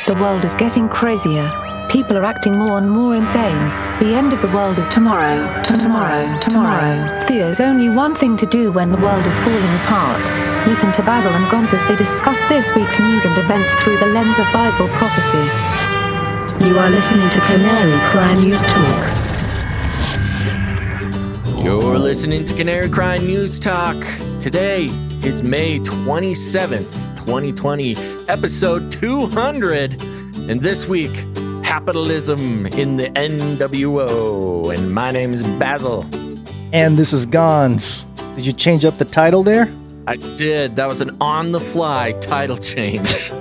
The world is getting crazier. People are acting more and more insane. The end of the world is tomorrow. Tomorrow. There's only one thing to do when the world is falling apart. Listen to Basil and Gonz as they discuss this week's news and events through the lens of Bible prophecy. You are listening to Canary Crime News Talk. You're listening to Canary Crime News Talk. Today is May 27th, 2020, episode 200. And this week, capitalism in the NWO. And my name is Basil. And this is Gonz. Did you change up the title there? I did. That was an on-the-fly title change.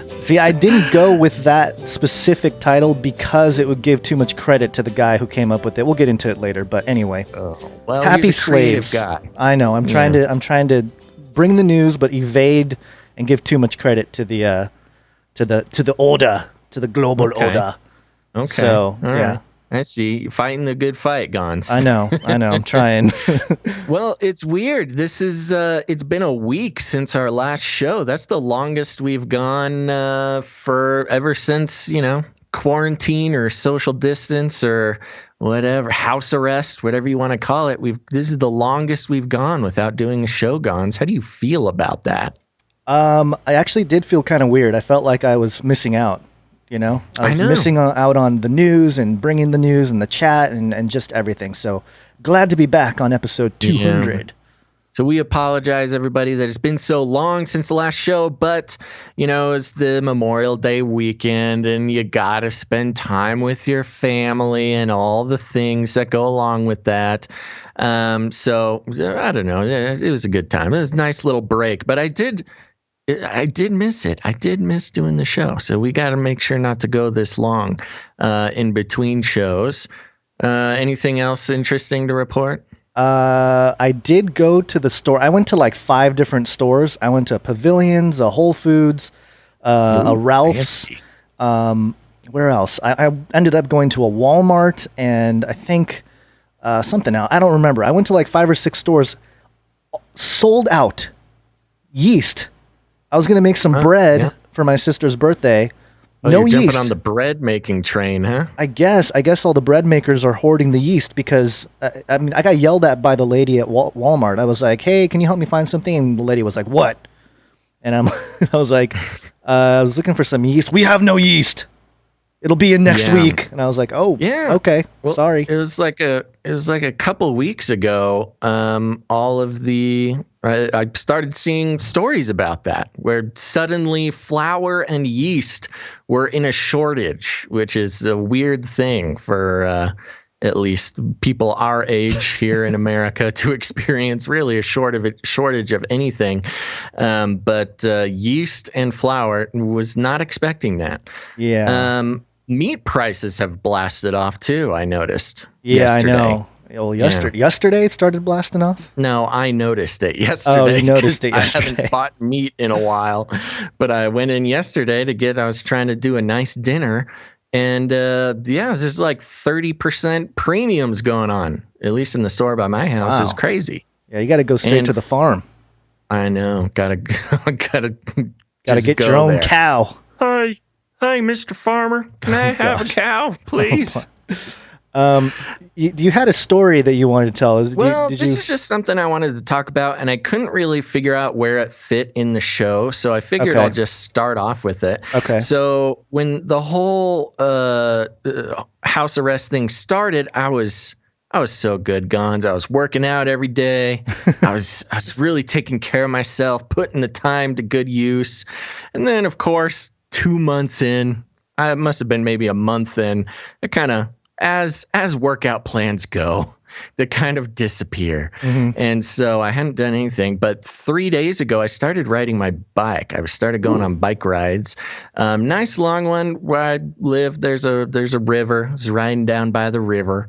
See, I didn't go with that specific title because it would give too much credit to the guy who came up with it. We'll get into it later, but anyway. Oh, well, Happy he's a creative slaves. guy. I know. I'm trying to bring the news, but evade and give too much credit to the order, to the global order. Okay. So All yeah. right. I see. You're fighting the good fight, Gonz. I know. I'm trying. Well, it's weird. This is it's been a week since our last show. That's the longest we've gone for ever since, quarantine or social distance or whatever, house arrest, whatever you want to call it. This is the longest we've gone without doing a show, Gonz. How do you feel about that? I actually did feel kind of weird. I felt like I was missing out. I was missing out on the news and bringing the news and the chat and just everything. So glad to be back on episode 200. Yeah. So we apologize, everybody, that it's been so long since the last show. But, it's the Memorial Day weekend and you got to spend time with your family and all the things that go along with that. So I don't know. It was a good time. It was a nice little break. But I did miss it. I did miss doing the show. So we got to make sure not to go this long in between shows. Anything else interesting to report? I did go to the store. I went to like 5 different stores. I went to Pavilions, a Whole Foods, a Ralph's. Where else? I ended up going to a Walmart and I think something else. I don't remember. I went to like 5 or 6 stores. Sold out. Yeast. I was going to make some bread for my sister's birthday. Oh, no you're yeast. Jumping on the bread making train, huh? I guess all the bread makers are hoarding the yeast because I got yelled at by the lady at Walmart. I was like, "Hey, can you help me find something?" And the lady was like, "What?" And I was like, "I was looking for some yeast. We have no yeast. It'll be in next week." And I was like, "Oh, yeah, okay, well, sorry." It was like a couple weeks ago. I started seeing stories about that, where suddenly flour and yeast were in a shortage, which is a weird thing for at least people our age here in America to experience. Really, a shortage of anything, but yeast and flour was not expecting that. Yeah. Meat prices have blasted off too, I noticed. Yeah, yesterday. I know. Well, yesterday it started blasting off? No, I noticed it yesterday. Oh, you noticed it yesterday. I haven't bought meat in a while, but I went in yesterday I was trying to do a nice dinner, and there's like 30% premiums going on, at least in the store by my house. Wow. It's crazy. Yeah, you got to go straight to the farm. I know. Gotta get your own cow. Hi, Mr. Farmer. Can I have a cow, please? You had a story that you wanted to tell. This is just something I wanted to talk about, and I couldn't really figure out where it fit in the show, so I figured I'll just start off with it. Okay. So when the whole house arrest thing started, I was so good, Gonz. I was working out every day. I was really taking care of myself, putting the time to good use, and then of course 2 months in, I must have been maybe a month in, it kind of, as workout plans go, they kind of disappear. Mm-hmm. And so I hadn't done anything. But 3 days ago, I started riding my bike. I started going on bike rides. Nice long one where I live. There's a river. I was riding down by the river.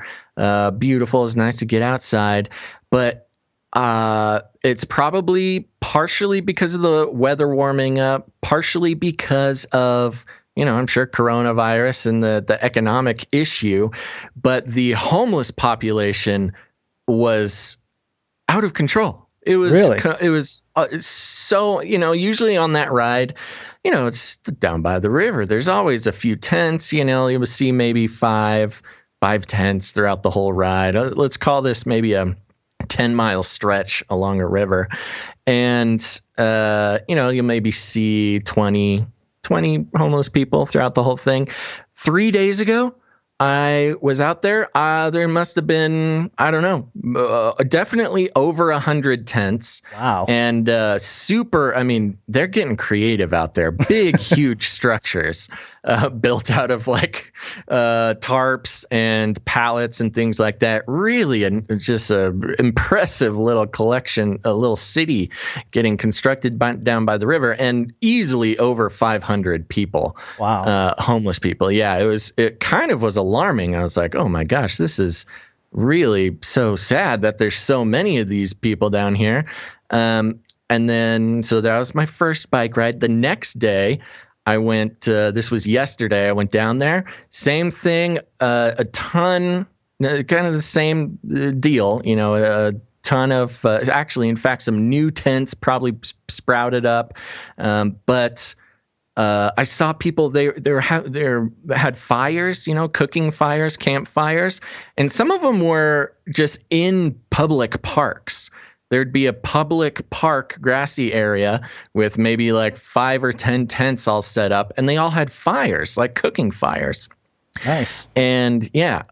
Beautiful. It's nice to get outside. But it's probably partially because of the weather warming up, partially because of I'm sure coronavirus and the economic issue, but the homeless population was out of control. It was Really? it was so, usually on that ride, it's down by the river. There's always a few tents, you will see maybe five tents throughout the whole ride. Let's call this maybe a 10-mile stretch along a river. And, you maybe see 20 homeless people throughout the whole thing. 3 days ago, I was out there. There must have been, I don't know, definitely over 100 tents. Wow. And they're getting creative out there. Big, huge structures built out of tarps and pallets and things like that. Really, just a impressive little collection, a little city getting constructed down by the river, and easily over 500 people. Wow. Homeless people. Yeah, it kind of was alarming. I was like, oh my gosh, this is really so sad that there's so many of these people down here. And then, so that was my first bike ride. The next day, I went, this was yesterday, I went down there. Same thing, a ton, kind of the same deal, a ton of, actually, in fact, some new tents probably sprouted up. But I saw people, they had fires, cooking fires, campfires, and some of them were just in public parks. There'd be a public park, grassy area with maybe 5 or 10 tents all set up, and they all had fires, like cooking fires. Nice. And yeah,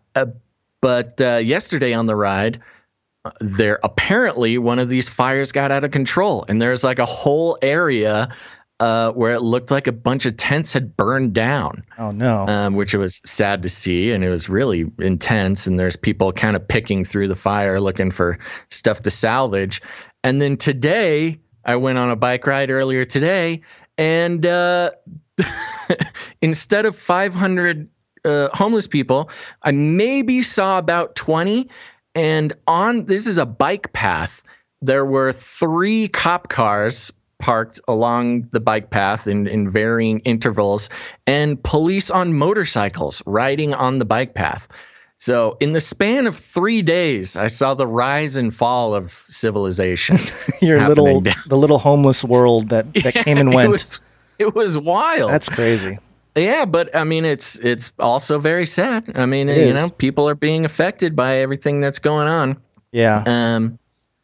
but yesterday on the ride, there apparently one of these fires got out of control, and there's a whole area where it looked like a bunch of tents had burned down. Oh, no. Which it was sad to see, and it was really intense, and there's people kind of picking through the fire looking for stuff to salvage. And then today, I went on a bike ride earlier today, and instead of 500 homeless people, I maybe saw about 20, and this is a bike path. There were 3 cop cars parked along the bike path in varying intervals, and police on motorcycles riding on the bike path. So in the span of 3 days, I saw the rise and fall of civilization. The little homeless world that came and went. It was wild. That's crazy. Yeah, but it's also very sad. People are being affected by everything that's going on. Yeah.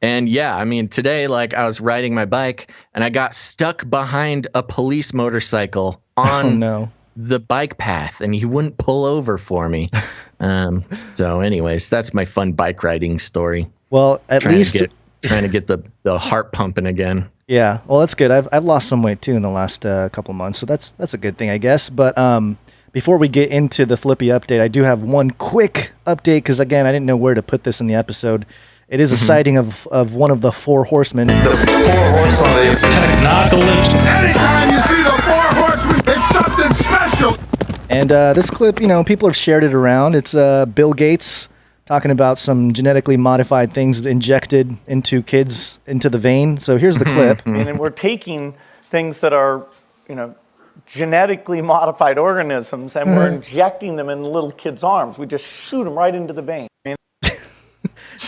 And yeah, today, I was riding my bike and I got stuck behind a police motorcycle on the bike path, and he wouldn't pull over for me. So anyways, that's my fun bike riding story. Well, trying to get the heart pumping again. Yeah. Well, that's good. I've lost some weight too in the last couple months. So that's a good thing, I guess. But, before we get into the Flippy update, I do have one quick update because, again, I didn't know where to put this in the episode. It is a sighting of one of the 4 horsemen. The 4 horsemen of the apocalypse. Anytime you see the 4 horsemen, it's something special. And this clip, people have shared it around. It's Bill Gates talking about some genetically modified things injected into kids into the vein. So here's the clip. And we're taking things that are, genetically modified organisms, and we're injecting them in little kids' arms. We just shoot them right into the vein.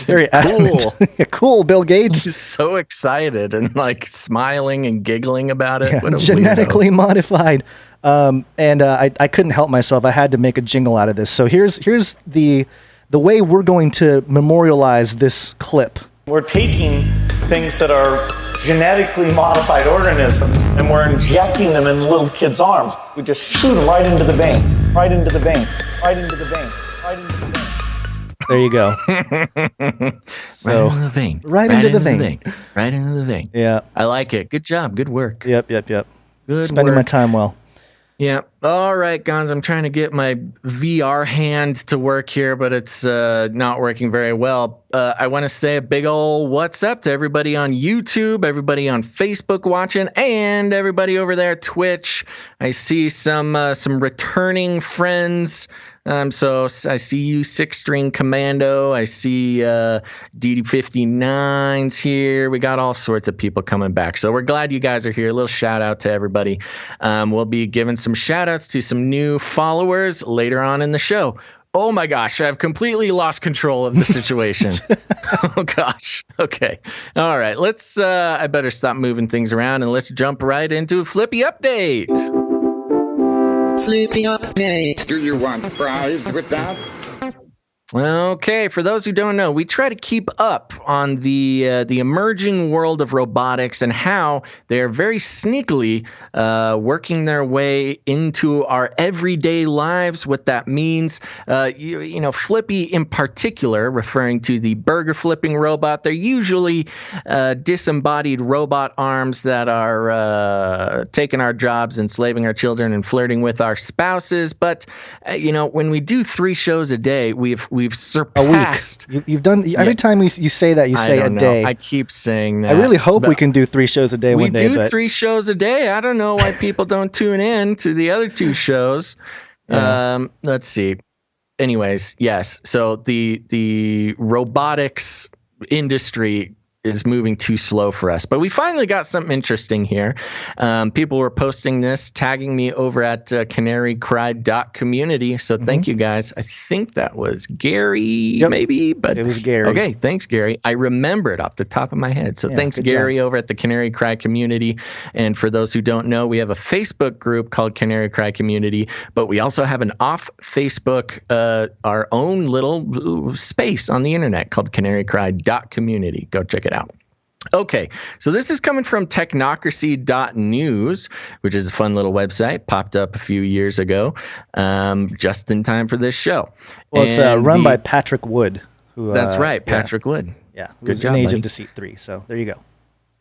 Very cool. Cool, Bill Gates. He's so excited and smiling and giggling about it. Yeah, genetically modified. And I couldn't help myself. I had to make a jingle out of this. So here's the way we're going to memorialize this clip. We're taking things that are genetically modified organisms, and we're injecting them in little kids' arms. We just shoot them right into the vein, right into the vein, right into the vein, right into the vein. There you go. Right into the vein. Right into the vein. Right into the vein. Yeah. I like it. Good job. Good work. Yep. Good Spending work. my time well. Yeah. All right, Gons. I'm trying to get my VR hand to work here, but it's not working very well. I want to say a big ol' what's up to everybody on YouTube, everybody on Facebook watching, and everybody over there at Twitch. I see some returning friends. So I see you, 6-String Commando. I see DD59's here. We got all sorts of people coming back. So we're glad you guys are here. A little shout out to everybody. We'll be giving some shout outs to some new followers later on in the show. Oh my gosh, I've completely lost control of the situation. Oh gosh. Okay. All right. Let's. I better stop moving things around and let's jump right into a Flippy update. Flippy update. Do you want fries with that? Okay, for those who don't know, we try to keep up on the emerging world of robotics and how they are very sneakily working their way into our everyday lives. What that means, you know, Flippy in particular, referring to the burger flipping robot. They're usually disembodied robot arms that are taking our jobs, enslaving our children, and flirting with our spouses. But you know, when we do 3 shows a day, we've surpassed a week. You've done every time you say that, you say a day. I keep saying that. I really hope we can do 3 shows a day one day. We do 3 shows a day. I don't know why people don't tune in to the other 2 shows. Yeah. Let's see. Anyways, yes. So the robotics industry is moving too slow for us. But we finally got something interesting here. People were posting this, tagging me over at canarycry.community. So thank you guys. I think that was Gary, maybe. But it was Gary. Okay, thanks, Gary. I remember it off the top of my head. So thanks, Gary, over at the Canary Cry community. And for those who don't know, we have a Facebook group called Canary Cry Community, but we also have an off Facebook, our own little space on the internet called canarycry.community. Go check it out. Okay, so this is coming from technocracy.news, which is a fun little website, popped up a few years ago, just in time for this show. Well, it's run by Patrick Wood. Who, that's right, Patrick Wood. Yeah, good job, Age buddy. of Deceit 3, so there you go.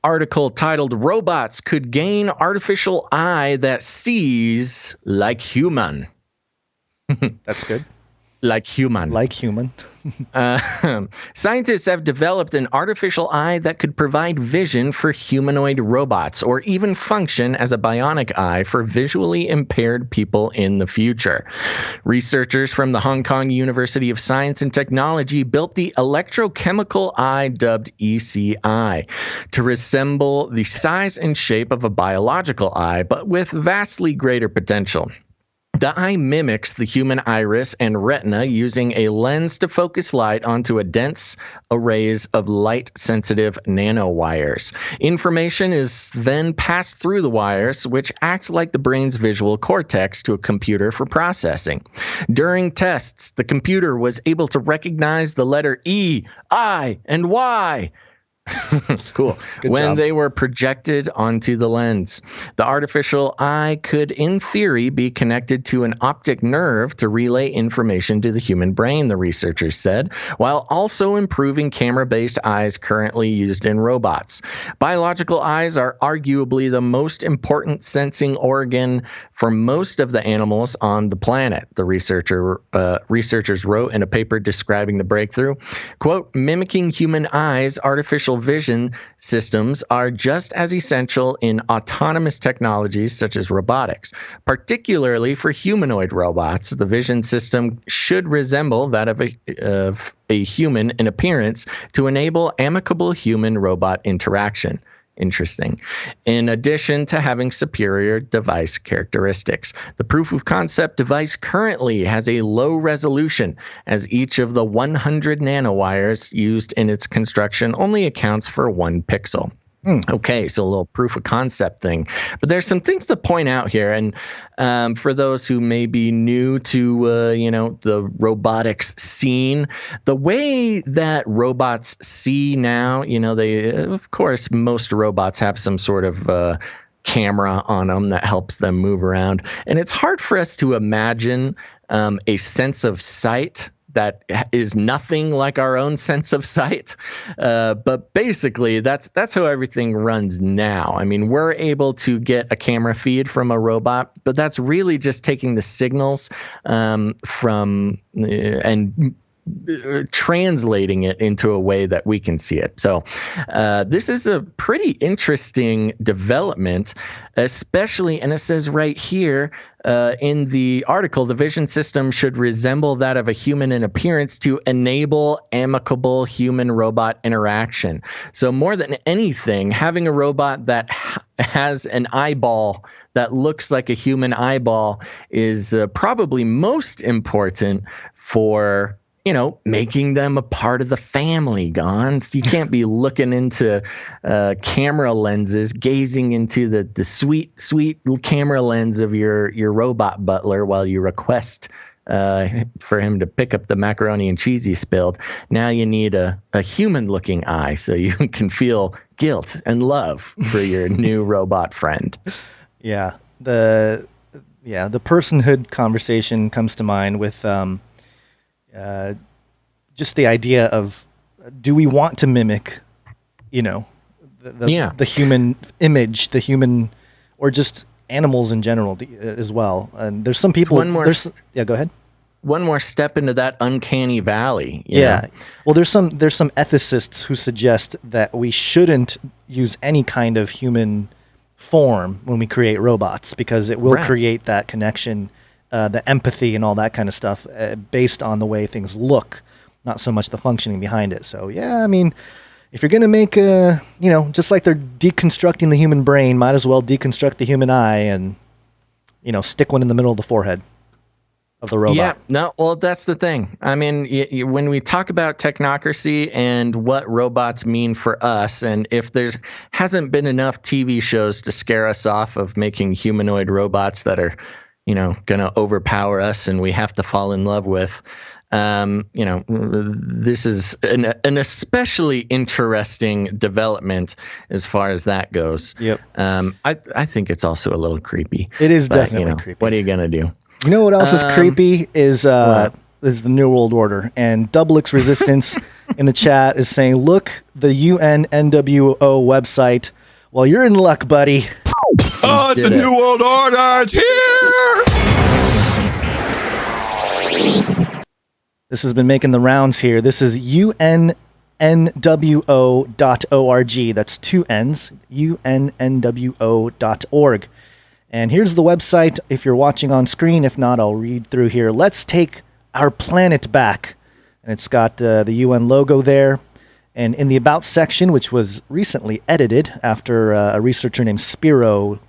Article titled, Robots Could Gain Artificial Eye That Sees Like Human. That's good. Like human. Like human. Scientists have developed an artificial eye that could provide vision for humanoid robots or even function as a bionic eye for visually impaired people in the future. Researchers from the Hong Kong University of Science and Technology built the electrochemical eye dubbed ECI to resemble the size and shape of a biological eye, but with vastly greater potential. The eye mimics the human iris and retina using a lens to focus light onto a dense arrays of light-sensitive nanowires. Information is then passed through the wires, which act like the brain's visual cortex to a computer for processing. During tests, the computer was able to recognize the letter E, I, and Y. Cool. When they were projected onto the lens. The artificial eye could, in theory, be connected to an optic nerve to relay information to the human brain, the researchers said, while also improving camera-based eyes currently used in robots. Biological eyes are arguably the most important sensing organ for most of the animals on the planet, the researchers wrote in a paper describing the breakthrough. Quote, mimicking human eyes, artificial vision systems are just as essential in autonomous technologies such as robotics. Particularly for humanoid robots, the vision system should resemble that of a human in appearance to enable amicable human-robot interaction. Interesting. In addition to having superior device characteristics, the proof of concept device currently has a low resolution, as each of the 100 nanowires used in its construction only accounts for 1 pixel. Okay, so a little proof of concept thing. But there's some things to point out here. And for those who may be new to, the robotics scene, the way that robots see now, of course, most robots have some sort of camera on them that helps them move around. And it's hard for us to imagine a sense of sight that is nothing like our own sense of sight. But basically, that's how everything runs now. I mean, we're able to get a camera feed from a robot, but that's really just taking the signals from and translating it into a way that we can see it. So this is a pretty interesting development, especially, and it says right here in the article, the vision system should resemble that of a human in appearance to enable amicable human-robot interaction. So more than anything, having a robot that has an eyeball that looks like a human eyeball is probably most important for making them a part of the family, Gons. You can't be looking into camera lenses, gazing into the sweet camera lens of your robot butler while you request for him to pick up the macaroni and cheese you spilled. Now you need a human-looking eye so you can feel guilt and love for your new robot friend. Yeah, the personhood conversation comes to mind with just the idea of, do we want to mimic, the human image, the human, or just animals in general as well? And there's some people. Go ahead. One more step into that uncanny valley. Yeah. Well, there's some ethicists who suggest that we shouldn't use any kind of human form when we create robots, because it will create that connection, the empathy and all that kind of stuff based on the way things look, not so much the functioning behind it. So, yeah, I mean, if you're going to make just like they're deconstructing the human brain, might as well deconstruct the human eye and, stick one in the middle of the forehead of the robot. Yeah, no, well, that's the thing. I mean, when we talk about technocracy and what robots mean for us, and if there's hasn't been enough TV shows to scare us off of making humanoid robots that are, going to overpower us and we have to fall in love with, this is an especially interesting development as far as that goes. Yep. I think it's also a little creepy. It is definitely creepy. What are you going to do? You know what else is creepy is the New World Order. And Doublix Resistance in the chat is saying, look, the UN NWO website. Well, you're in luck, buddy. Oh, it's the New World Order. It's here. This has been making the rounds here. This is unnwo.org. That's two N's, unnwo.org. And here's the website if you're watching on screen. If not, I'll read through here. Let's take our planet back. And it's got the UN logo there. And in the About section, which was recently edited after a researcher named Spiro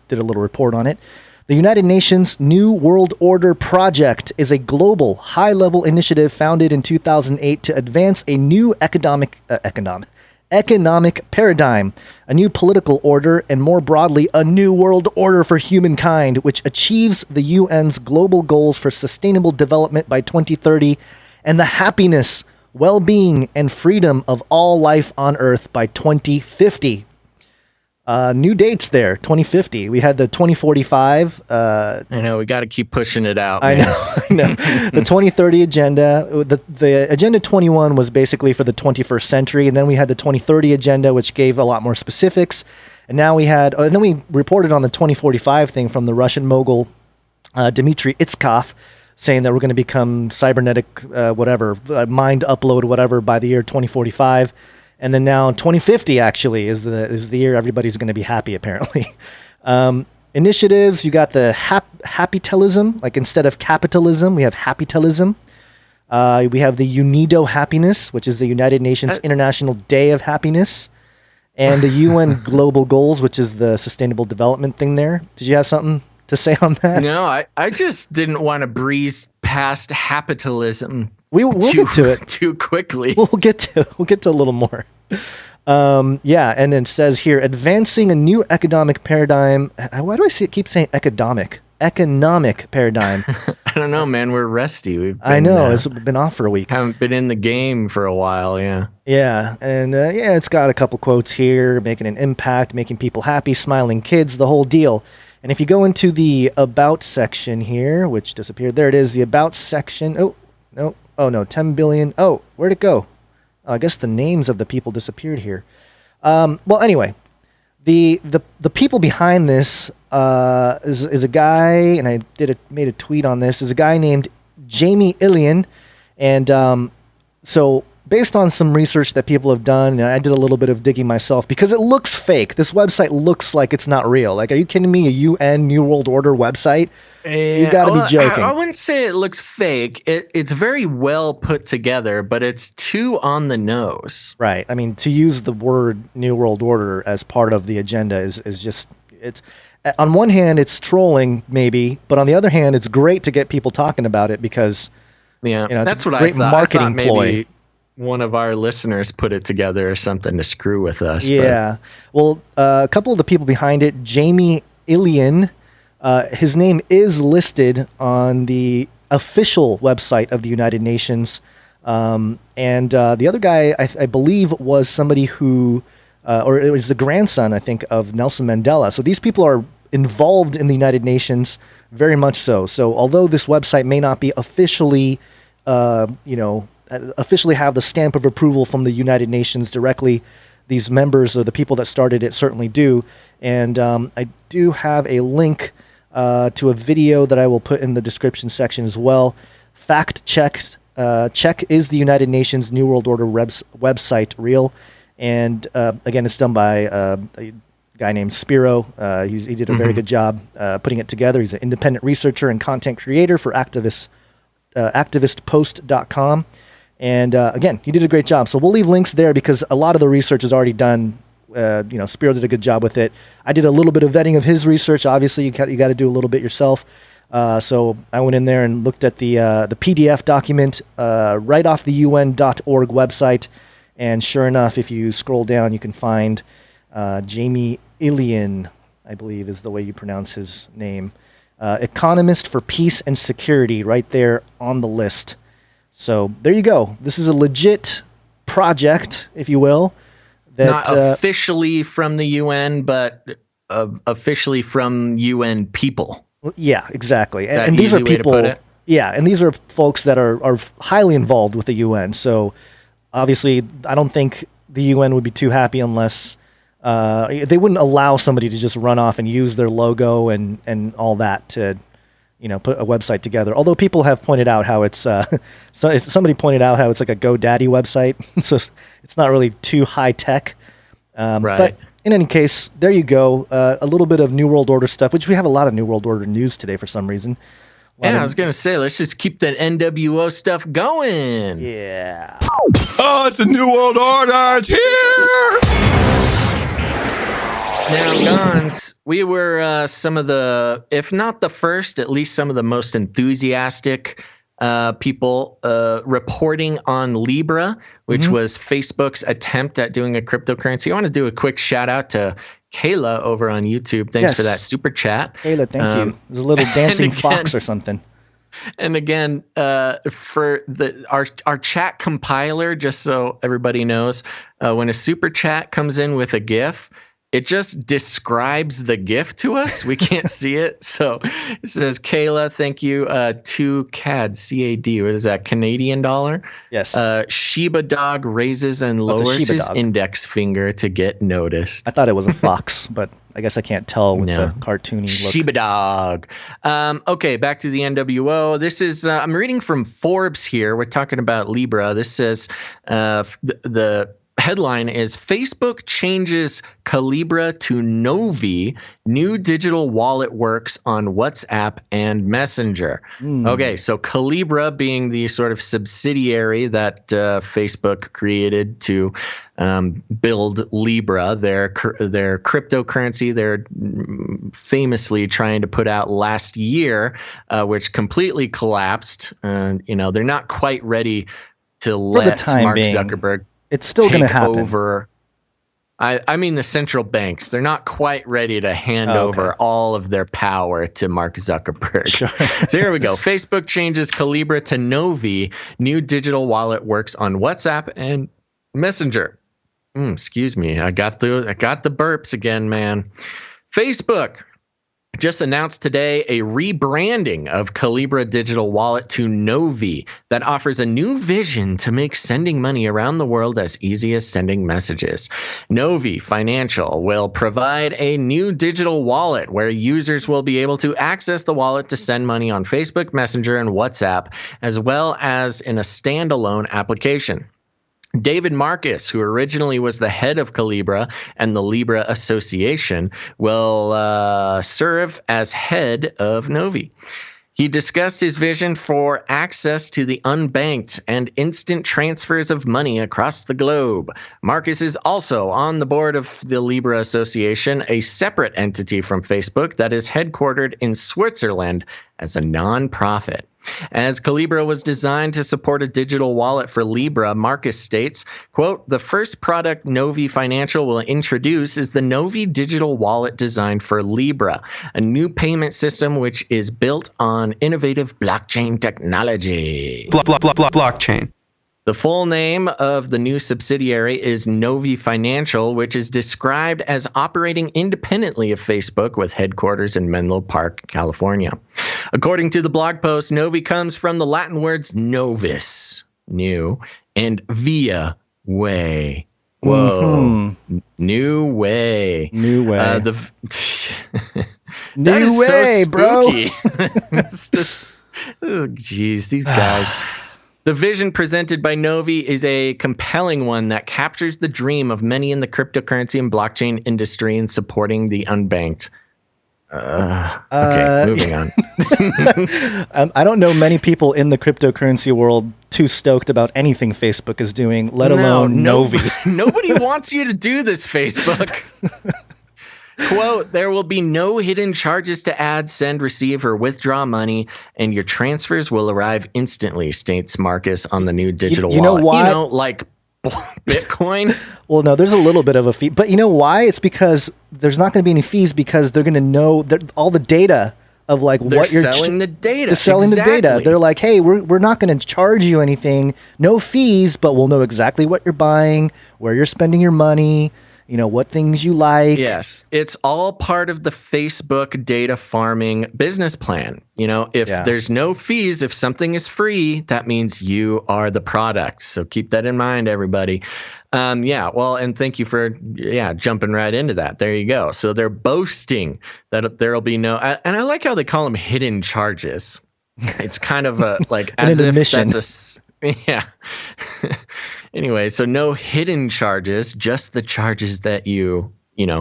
did a little report on it, the United Nations New World Order Project is a global, high-level initiative founded in 2008 to advance a new economic paradigm, a new political order, and more broadly, a new world order for humankind, which achieves the UN's global goals for sustainable development by 2030 and the happiness, well-being, and freedom of all life on Earth by 2050. New dates there, 2050. We had the 2045. I know, we got to keep pushing it out, man. I know. The 2030 agenda. The Agenda 21 was basically for the 21st century, and then we had the 2030 agenda, which gave a lot more specifics. And now we had, and then we reported on the 2045 thing from the Russian mogul Dmitry Itskov, saying that we're going to become cybernetic, mind upload, whatever, by the year 2045. And then now 2050 actually is the year everybody's going to be happy, apparently. Initiatives, you got the happytelism, like instead of capitalism, we have happytelism. We have the UNIDO happiness, which is the United Nations International Day of Happiness. And the UN Global Goals, which is the Sustainable Development thing there. Did you have something to say on that? No, I just didn't want to breeze past capitalism. We'll get to it too quickly. We'll get to a little more. And it says here, advancing a new economic paradigm. Why do I keep saying economic paradigm? I don't know, man. We're rusty. I know, it's been off for a week. Haven't been in the game for a while, yeah. Yeah, and it's got a couple quotes here, making an impact, making people happy, smiling kids, the whole deal. And if you go into the About section here, which disappeared, there it is, the About section. Oh, no, 10 billion. Oh, where'd it go? I guess the names of the people disappeared here. Well, anyway, the people behind this is a guy, and I made a tweet on this, is a guy named Jamie Illian. And so based on some research that people have done, and I did a little bit of digging myself, because it looks fake. This website looks like it's not real. Like, are you kidding me? A UN New World Order website? You got to be joking. I wouldn't say it looks fake. It's very well put together, but it's too on the nose. Right. I mean, to use the word New World Order as part of the agenda is just, it's, on one hand, it's trolling maybe, but on the other hand, it's great to get people talking about it because Yeah, You know, it's that's a what I great thought. marketing I thought maybe ploy. one of our listeners put it together or something to screw with us. Yeah. Well, a couple of the people behind it, Jamie Ilian, his name is listed on the official website of the United Nations. And the other guy, I believe, was somebody who, or it was the grandson, I think, of Nelson Mandela. So these people are involved in the United Nations very much so. So although this website may not be officially, officially have the stamp of approval from the United Nations directly, these members or the people that started it certainly do. And I do have a link to a video that I will put in the description section as well. Fact checked. Check is the United Nations New World Order website real? And again, it's done by a guy named Spiro. He did a very good job putting it together. He's an independent researcher and content creator for activistpost.com. And again, he did a great job. So we'll leave links there because a lot of the research is already done. Spiro did a good job with it. I did a little bit of vetting of his research. Obviously, you got to do a little bit yourself. So I went in there and looked at the PDF document right off the UN.org website. And sure enough, if you scroll down, you can find Jamie Ilian, I believe is the way you pronounce his name. Economist for Peace and Security right there on the list. So there you go. This is a legit project, if you will. That, not officially from the UN, but officially from UN people. Yeah, exactly. That And these are easy way to people. put it? Yeah, and these are folks that are highly involved with the UN. So obviously, I don't think the UN would be too happy unless they wouldn't allow somebody to just run off and use their logo and all that to, put a website together. Although people have pointed out how it's somebody pointed out how it's like a GoDaddy website, so it's not really too high tech. Right. But in any case, there you go. A little bit of New World Order stuff, which we have a lot of New World Order news today for some reason. Yeah, I was going to say, let's just keep that NWO stuff going. Yeah. Oh, it's the New World Order. It's here. Now, Gons, we were some of the, if not the first, at least some of the most enthusiastic people reporting on Libra, which was Facebook's attempt at doing a cryptocurrency. I want to do a quick shout out to Kayla over on YouTube. Thanks for that super chat. Kayla, thank you. There's a little dancing fox or something. And again, for our chat compiler, just so everybody knows, when a super chat comes in with a GIF, it just describes the GIF to us. We can't see it. So it says, Kayla, thank you. 2 CAD, CAD. What is that? Canadian dollar? Yes. Shiba dog raises and lowers his index finger to get noticed. I thought it was a fox, but I guess I can't tell with the cartoony look. Shiba dog. Okay, back to the NWO. This is, I'm reading from Forbes here. We're talking about Libra. This says the headline is Facebook changes Calibra to Novi. New digital wallet works on WhatsApp and Messenger. Okay, so Calibra being the sort of subsidiary that Facebook created to build Libra, their cryptocurrency they're famously trying to put out last year, which completely collapsed. They're not quite ready to let Mark Zuckerberg. It's still going to happen. Over. I mean the central banks. They're not quite ready to hand over all of their power to Mark Zuckerberg. Sure. So here we go. Facebook changes Calibra to Novi. New digital wallet works on WhatsApp and Messenger. Excuse me. I got the burps again, man. Facebook just announced today a rebranding of Calibra Digital Wallet to Novi that offers a new vision to make sending money around the world as easy as sending messages. Novi Financial will provide a new digital wallet where users will be able to access the wallet to send money on Facebook Messenger and WhatsApp, as well as in a standalone application. David Marcus, who originally was the head of Calibra and the Libra Association, will serve as head of Novi. He discussed his vision for access to the unbanked and instant transfers of money across the globe. Marcus is also on the board of the Libra Association, a separate entity from Facebook that is headquartered in Switzerland as a nonprofit. As Calibra was designed to support a digital wallet for Libra, Marcus states, quote, "The first product Novi Financial will introduce is the Novi digital wallet designed for Libra, a new payment system which is built on innovative blockchain technology." Blockchain. The full name of the new subsidiary is Novi Financial, which is described as operating independently of Facebook with headquarters in Menlo Park, California. According to the blog post, Novi comes from the Latin words novus, new, and via, way. Whoa. New way. New way. That is New way, so bro. Jeez, these guys. The vision presented by Novi is a compelling one that captures the dream of many in the cryptocurrency and blockchain industry in supporting the unbanked. Okay, moving on. I don't know many people in the cryptocurrency world too stoked about anything Facebook is doing, let alone Novi. Nobody wants you to do this, Facebook. Quote, "There will be no hidden charges to add, send, receive, or withdraw money, and your transfers will arrive instantly," states Marcus on the new digital wallet. Know why? You know, like Bitcoin. Well, no, there's a little bit of a fee. But you know why? It's because there's not going to be any fees because they're going to know all the data of like what you're selling the data. They're selling the data. They're like, hey, we're not going to charge you anything, no fees, but we'll know exactly what you're buying, where you're spending your money, you know, what things you like. Yes. It's all part of the Facebook data farming business plan. You know, if there's no fees, if something is free, that means you are the product. So keep that in mind, everybody. Well, and thank you for, jumping right into that. There you go. So they're boasting that there'll be no, and I like how they call them hidden charges. It's kind of a, like, as if admission. that's yeah. Anyway, so no hidden charges, just the charges that you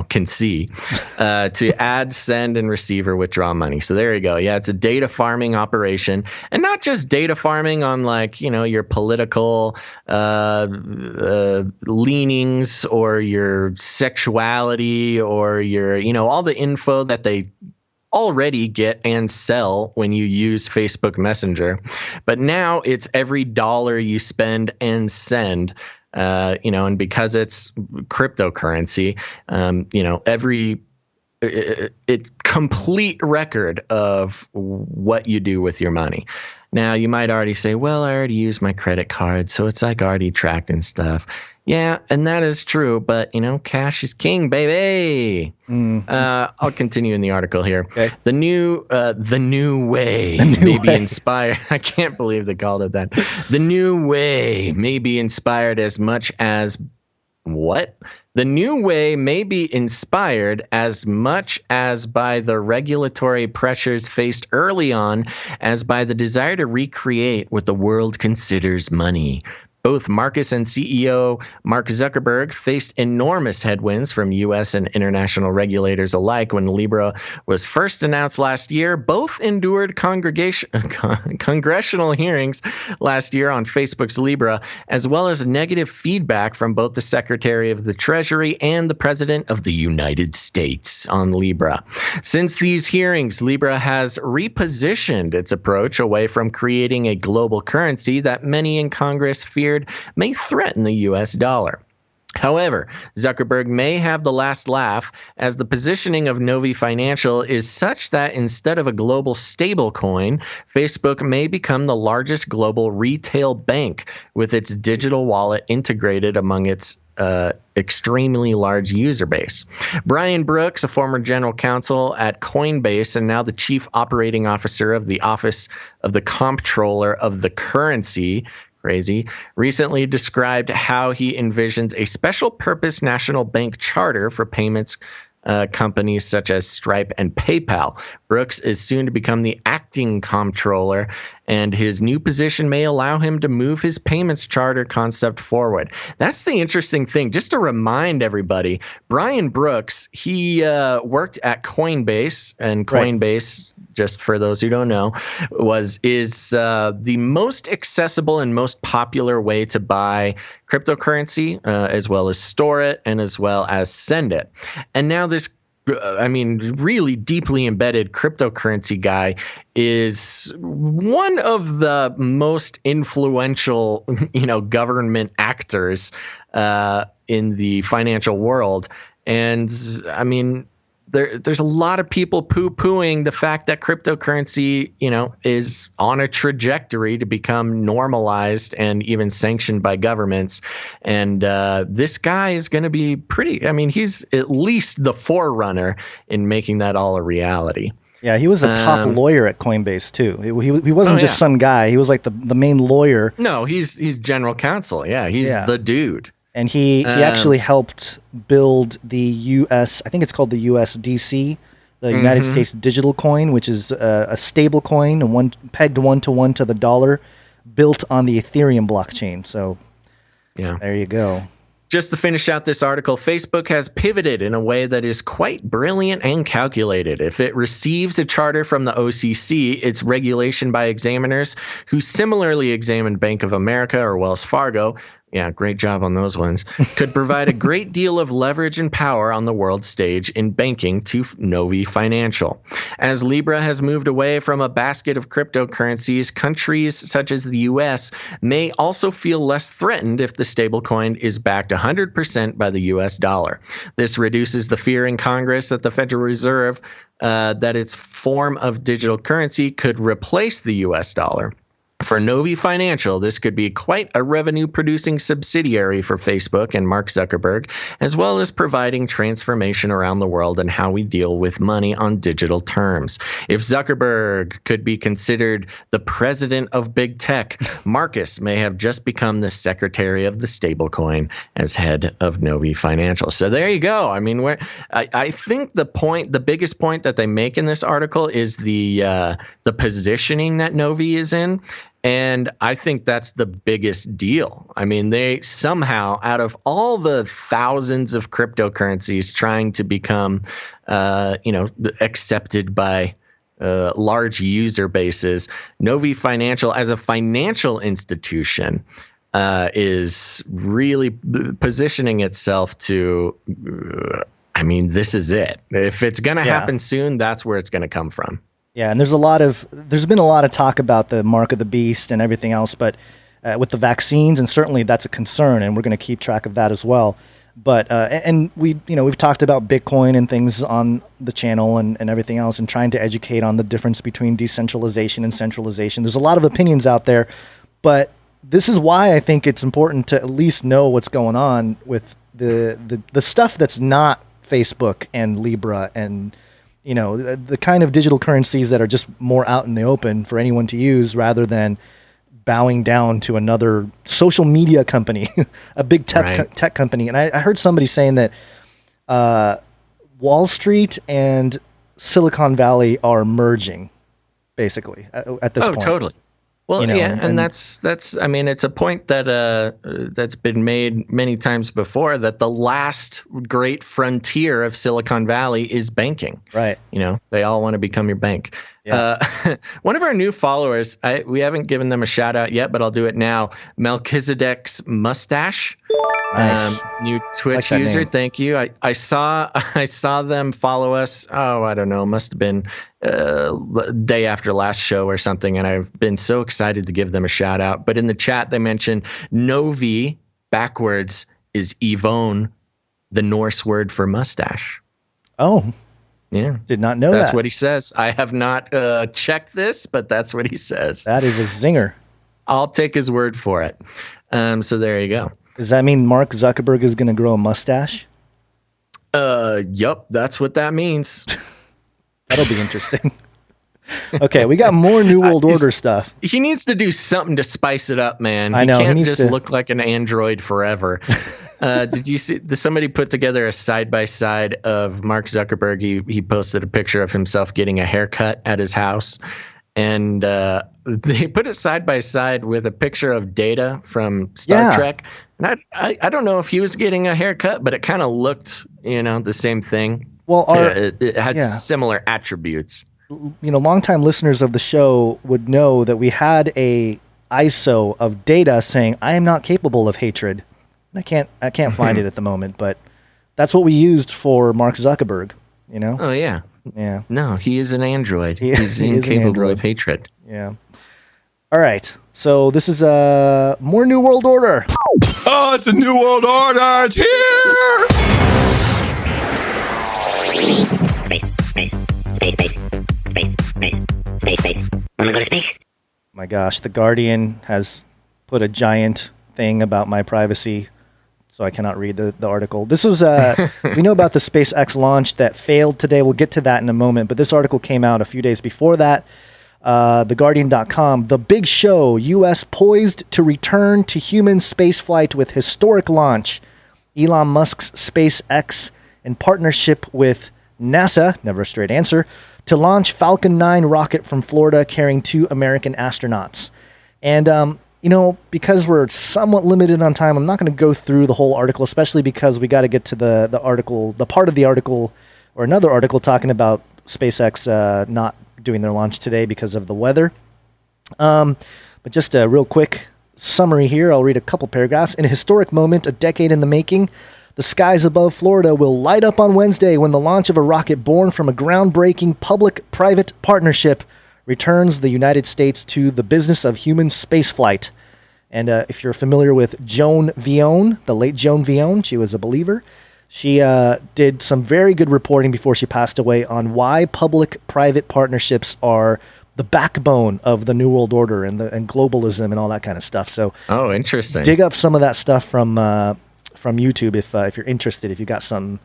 can see to add, send, and receive or withdraw money. So there you go. Yeah, it's a data farming operation, and not just data farming on like, your political leanings or your sexuality or your, all the info that they already get and sell when you use Facebook Messenger. But now it's every dollar you spend and send, and because it's cryptocurrency, it's complete record of what you do with your money. Now, you might already say, well, I already used my credit card, so it's like already tracked and stuff. Yeah, and that is true, but, cash is king, baby. I'll continue in the article here. Okay. The new way may be inspired. I can't believe they called it that. The new way may be inspired as much as what? The new way may be inspired as much as by the regulatory pressures faced early on as by the desire to recreate what the world considers money. Both Marcus and CEO Mark Zuckerberg faced enormous headwinds from U.S. and international regulators alike when Libra was first announced last year. Both endured congressional hearings last year on Facebook's Libra, as well as negative feedback from both the Secretary of the Treasury and the President of the United States on Libra. Since these hearings, Libra has repositioned its approach away from creating a global currency that many in Congress feared may threaten the U.S. dollar. However, Zuckerberg may have the last laugh, as the positioning of Novi Financial is such that instead of a global stablecoin, Facebook may become the largest global retail bank with its digital wallet integrated among its extremely large user base. Brian Brooks, a former general counsel at Coinbase and now the chief operating officer of the Office of the Comptroller of the Currency, crazy, recently described how he envisions a special purpose national bank charter for payments companies such as Stripe and PayPal. Brooks is soon to become the acting comptroller, and his new position may allow him to move his payments charter concept forward. That's the interesting thing. Just to remind everybody, Brian Brooks, he worked at Coinbase, and Coinbase, just for those who don't know, is the most accessible and most popular way to buy cryptocurrency, as well as store it and as well as send it. And now this I mean, really deeply embedded cryptocurrency guy, is one of the most influential, government actors in the financial world. And I mean, there's a lot of people poo-pooing the fact that cryptocurrency, is on a trajectory to become normalized and even sanctioned by governments. And this guy is going to be he's at least the forerunner in making that all a reality. Yeah, he was a top lawyer at Coinbase too. He wasn't just some guy. He was like the main lawyer. No, he's general counsel. Yeah, he's the dude. And he actually helped build the U.S., I think it's called the USDC, the United States Digital Coin, which is a stable coin, pegged 1-to-1 to the dollar, built on the Ethereum blockchain. So there you go. Just to finish out this article, Facebook has pivoted in a way that is quite brilliant and calculated. If it receives a charter from the OCC, its regulation by examiners who similarly examined Bank of America or Wells Fargo, great job on those ones, could provide a great deal of leverage and power on the world stage in banking to Novi Financial. As Libra has moved away from a basket of cryptocurrencies, countries such as the U.S. may also feel less threatened if the stablecoin is backed 100% by the U.S. dollar. This reduces the fear in Congress that the Federal Reserve, that its form of digital currency could replace the U.S. dollar. For Novi Financial, this could be quite a revenue-producing subsidiary for Facebook and Mark Zuckerberg, as well as providing transformation around the world and how we deal with money on digital terms. If Zuckerberg could be considered the president of big tech, Marcus may have just become the secretary of the stablecoin as head of Novi Financial. So there you go. I mean, I think the biggest point that they make in this article is the positioning that Novi is in. And I think that's the biggest deal. I mean, they somehow, out of all the thousands of cryptocurrencies trying to become, accepted by large user bases, Novi Financial as a financial institution is really positioning itself to, this is it. If it's going to happen soon, that's where it's going to come from. Yeah, and there's been a lot of talk about the mark of the beast and everything else, but with the vaccines, and certainly that's a concern, and we're going to keep track of that as well. But and we've talked about Bitcoin and things on the channel and everything else, and trying to educate on the difference between decentralization and centralization. There's a lot of opinions out there, but this is why I think it's important to at least know what's going on with the stuff that's not Facebook and Libra and the kind of digital currencies that are just more out in the open for anyone to use, rather than bowing down to another social media company, a big tech company. And I heard somebody saying that Wall Street and Silicon Valley are merging, basically, at this point. Oh, totally. Well, and that's it's a point that that's been made many times before, that the last great frontier of Silicon Valley is banking. Right. They all want to become your bank. Yeah. One of our new followers, we haven't given them a shout out yet, but I'll do it now. Melchizedek's Mustache. Nice. New Twitch user. Name. Thank you. I saw them follow us. Oh, I don't know. Must have been day after last show or something. And I've been so excited to give them a shout out. But in the chat, they mentioned Novi backwards is Yvonne, the Norse word for mustache. Oh, yeah. Did not know That's that. what he says. I have not checked this, but that's what he says. That is a zinger. I'll take his word for it. So there you go. Does that mean Mark Zuckerberg is going to grow a mustache? Yup, that's what that means. That'll be interesting. Okay, we got more New World Order stuff. He needs to do something to spice it up, man. I know. He can't just look like an android forever. Did you see? Somebody put together a side-by-side of Mark Zuckerberg. He posted a picture of himself getting a haircut at his house. And they put it side by side with a picture of Data from Star Trek. And I don't know if he was getting a haircut, but it kind of looked, the same thing. Well, it had similar attributes. Longtime listeners of the show would know that we had a ISO of Data saying, "I am not capable of hatred." And I can't find it at the moment, but that's what we used for Mark Zuckerberg. You know? Oh yeah. Yeah. No, he is an android. He's he is an incapable android. of hatred. Yeah. All right. So this is more New World Order. Oh, it's the New World Order. It's here. Space. Wanna go to space? My gosh, The Guardian has put a giant thing about my privacy, so I cannot read the article. This was, we know about the SpaceX launch that failed today. We'll get to that in a moment, but this article came out a few days before that. TheGuardian.com, The Big Show, U.S. poised to return to human spaceflight with historic launch. Elon Musk's SpaceX in partnership with NASA, never a straight answer, to launch Falcon 9 rocket from Florida carrying 2 American astronauts. And, you know, because we're somewhat limited on time, I'm not going to go through the whole article, especially because we got to get to the article, the part of the article, or another article talking about SpaceX not doing their launch today because of the weather. But just a real quick summary here. I'll read a couple paragraphs. In a historic moment, a decade in the making, the skies above Florida will light up on Wednesday when the launch of a rocket born from a groundbreaking public-private partnership returns the United States to the business of human spaceflight. And if you're familiar with Joan Vion, the late Joan Vion, she was a believer. She did some very good reporting before she passed away on why public-private partnerships are the backbone of the New World Order and globalism and all that kind of stuff. So, Interesting. Dig up some of that stuff from YouTube if you're interested. If you got something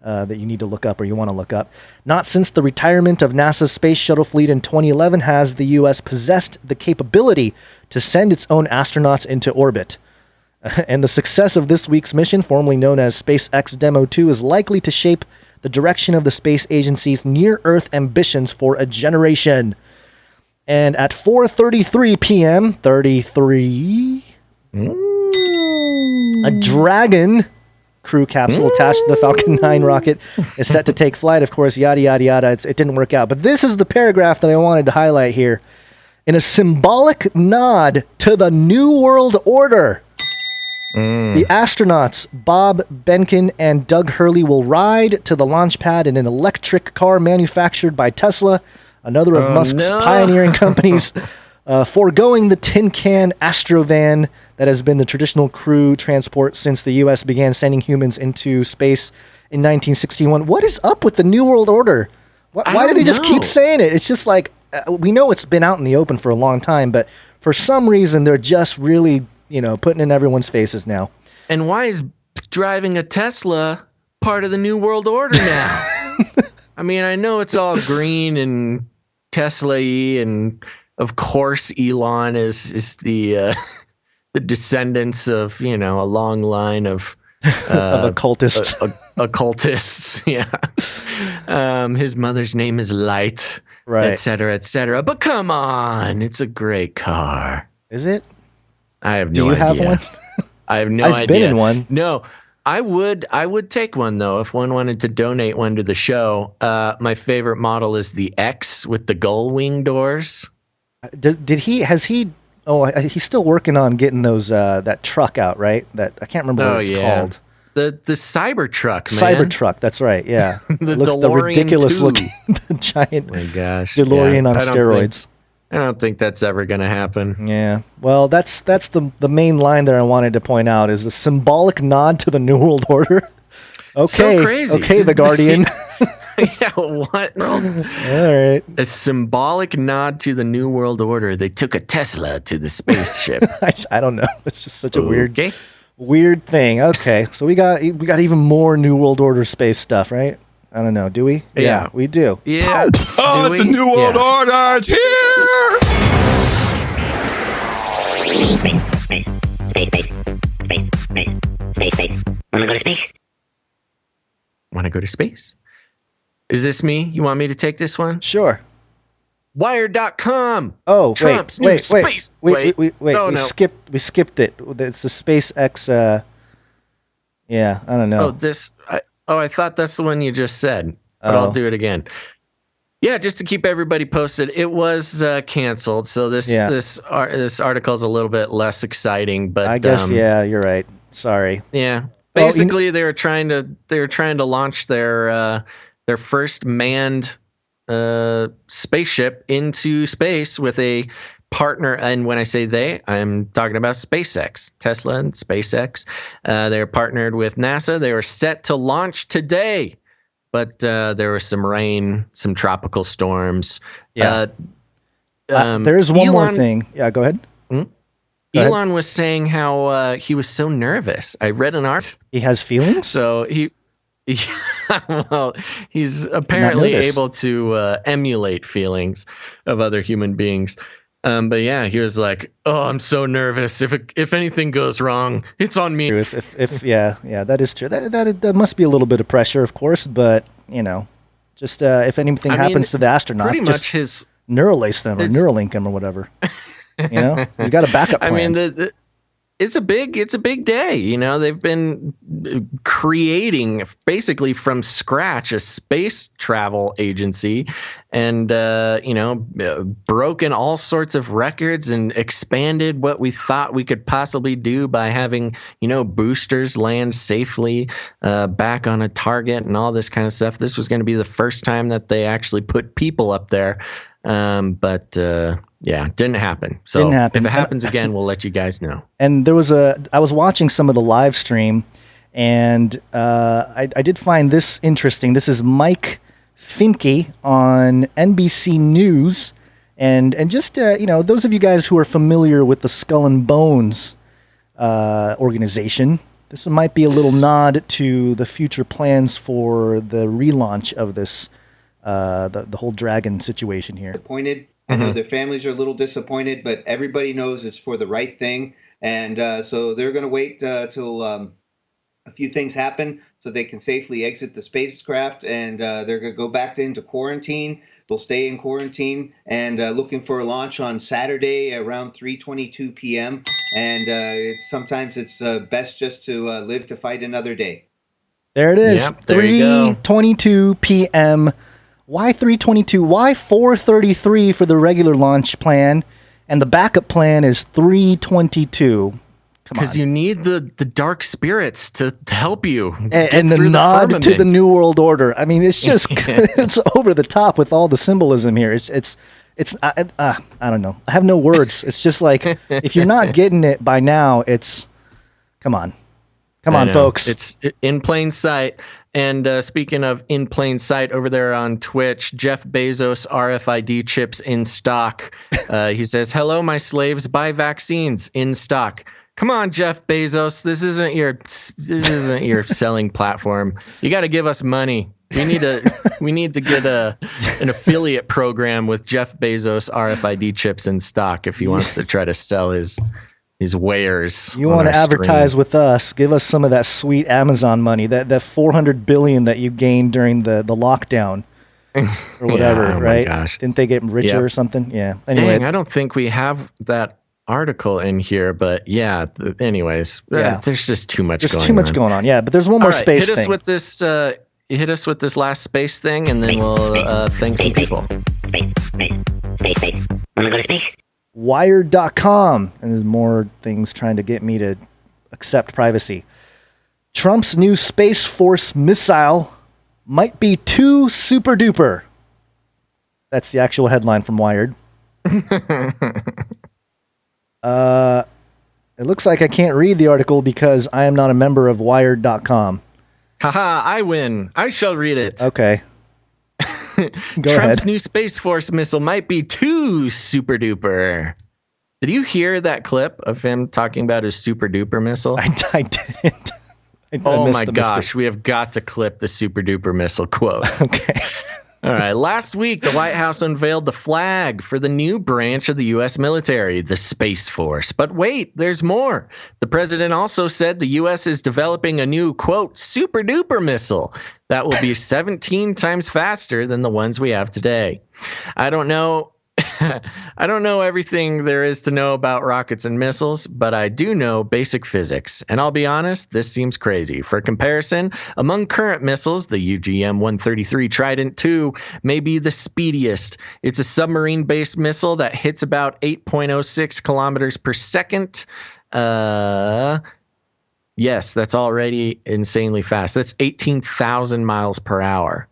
that you need to look up or you want to look up. Not since the retirement of NASA's space shuttle fleet in 2011 has the U.S. possessed the capability to send its own astronauts into orbit. And the success of this week's mission, formerly known as SpaceX Demo 2, is likely to shape the direction of the space agency's near-Earth ambitions for a generation. And at 4:33 p.m., a Dragon crew capsule attached to the Falcon 9 rocket is set to take flight. Of course, yada, yada, yada. It didn't work out. But this is the paragraph that I wanted to highlight here. In a symbolic nod to the New World Order, the astronauts Bob Behnken and Doug Hurley will ride to the launch pad in an electric car manufactured by Tesla, another of Musk's pioneering companies, foregoing the tin can Astrovan that has been the traditional crew transport since the U.S. began sending humans into space in 1961. What is up with the New World Order? Why do they just keep saying it? It's just like, we know it's been out in the open for a long time, but for some reason they're just really, putting in everyone's faces now. And why is driving a Tesla part of the New World Order now? I mean, I know it's all green and Tesla-y, and of course Elon is the descendants of, a long line of occultists. Occultists, yeah. His mother's name is Light, right, et cetera, et cetera. But come on, it's a great car. Is it? I have no idea. Do you have one? I have no idea. I've been in one. No, I would take one though if one wanted to donate one to the show. My favorite model is the X with the gull wing doors. He's still working on getting those that truck out, right? That I can't remember what it's called. The Cybertruck, man. Cybertruck, that's right. Yeah. the looks DeLorean the ridiculous 2. looking giant my gosh. DeLorean on steroids. I don't think that's ever going to happen. Yeah. Well, that's the main line there I wanted to point out is a symbolic nod to the New World Order. Okay. So crazy. Okay, The Guardian. Yeah, what? All right. A symbolic nod to the New World Order. They took a Tesla to the spaceship. I don't know. It's just such a weird thing. Okay. So we got even more New World Order space stuff, right? I don't know. Do we? Yeah, we do. Yeah. Oh, it's the New World Order. It's here. Space. Wanna go to space? Want to go to space? Is this me? You want me to take this one? Sure. Wired.com. Oh, Trump's wait. new space. Wait. No. We skipped it. It's the SpaceX. Yeah, I don't know. I thought that's the one you just said, but I'll do it again. Yeah, just to keep everybody posted, it was canceled. So this article is a little bit less exciting, but I guess you're right. Sorry. Yeah, basically they were trying to launch their their first manned spaceship into space with a partner. And when I say they, I'm talking about SpaceX, Tesla and SpaceX. They're partnered with NASA. They were set to launch today, but there was some rain, some tropical storms. Yeah. There's one more thing. Yeah, go ahead. Elon was saying how he was so nervous. I read an article. He has feelings? So well, he's apparently able to emulate feelings of other human beings. But yeah, he was like, "Oh, I'm so nervous. If anything goes wrong, it's on me." Yeah, that is true. That must be a little bit of pressure, of course. But just if anything happens to the astronauts, pretty much his Neuralace them or Neuralink them or whatever. He's got a backup plan. I mean, it's a big day. They've been creating basically from scratch a space travel agency, and broken all sorts of records and expanded what we thought we could possibly do by having boosters land safely back on a target and all this kind of stuff. This was going to be the first time that they actually put people up there. But didn't happen. So if it happens again, we'll let you guys know. And I was watching some of the live stream, and I did find this interesting. This is Mike Finke on NBC News, and just those of you guys who are familiar with the Skull and Bones organization, this might be a little nod to the future plans for the relaunch of this. The whole dragon situation here. Disappointed. I know their families are a little disappointed, but everybody knows it's for the right thing. And so they're going to wait till a few things happen so they can safely exit the spacecraft. And they're going to go back into quarantine. They'll stay in quarantine and looking for a launch on Saturday around 3:22 p.m. And sometimes it's best just to live to fight another day. There it is. Yep, there you go. 3:22 p.m. Why 3:22? Why 4:33 for the regular launch plan, and the backup plan is 3:22? Because you need the dark spirits to help you. And the nod to the New World Order. I mean, it's just it's over the top with all the symbolism here. It's I don't know. I have no words. It's just like if you're not getting it by now, it's come on, folks. It's in plain sight. And speaking of in plain sight, over there on Twitch, Jeff Bezos RFID chips in stock. He says, "Hello, my slaves. Buy vaccines in stock." Come on, Jeff Bezos. This isn't your selling platform. You got to give us money. We need to get an affiliate program with Jeff Bezos RFID chips in stock if he wants to try to sell his wares. You want to advertise with us? Give us some of that sweet Amazon money, that $400 billion that you gained during the lockdown or whatever, yeah, right? My gosh. Didn't they get richer or something? Yeah. Anyway, dang, I don't think we have that article in here, but yeah. Anyways, there's just too much. There's too much going on. Yeah, but there's one more space thing. Hit us with this last space thing, and then we'll thank some people. Space. Wanna go to space? Wired.com, and there's more things trying to get me to accept privacy. Trump's new Space Force missile might be too super duper. That's the actual headline from Wired. It looks like I can't read the article because I am not a member of Wired.com. Haha, I win. I shall read it. Okay. Trump's ahead. new Space Force missile might be too super duper. Did you hear that clip of him talking about his super duper missile? I didn't. Oh my gosh, we have got to clip the super duper missile quote. Okay. All right. Last week, the White House unveiled the flag for the new branch of the U.S. military, the Space Force. But wait, there's more. The president also said the U.S. is developing a new, quote, super duper missile that will be 17 times faster than the ones we have today. I don't know everything there is to know about rockets and missiles, but I do know basic physics. And I'll be honest, this seems crazy. For comparison, among current missiles, the UGM-133 Trident II may be the speediest. It's a submarine-based missile that hits about 8.06 kilometers per second. Yes, that's already insanely fast. That's 18,000 miles per hour.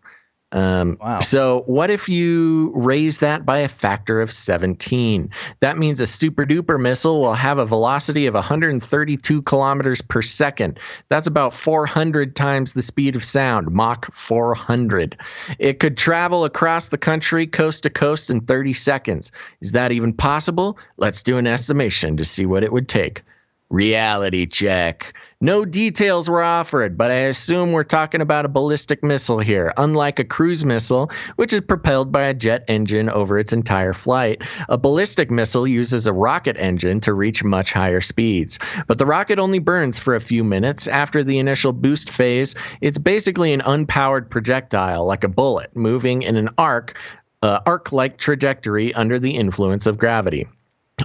Wow. So what if you raise that by a factor of 17? That means a super duper missile will have a velocity of 132 kilometers per second. That's about 400 times the speed of sound, Mach 400. It could travel across the country coast to coast in 30 seconds. Is that even possible? Let's do an estimation to see what it would take. Reality check. No details were offered, but I assume we're talking about a ballistic missile here. Unlike a cruise missile, which is propelled by a jet engine over its entire flight, a ballistic missile uses a rocket engine to reach much higher speeds. But the rocket only burns for a few minutes. After the initial boost phase, it's basically an unpowered projectile, like a bullet, moving in an arc-like trajectory under the influence of gravity.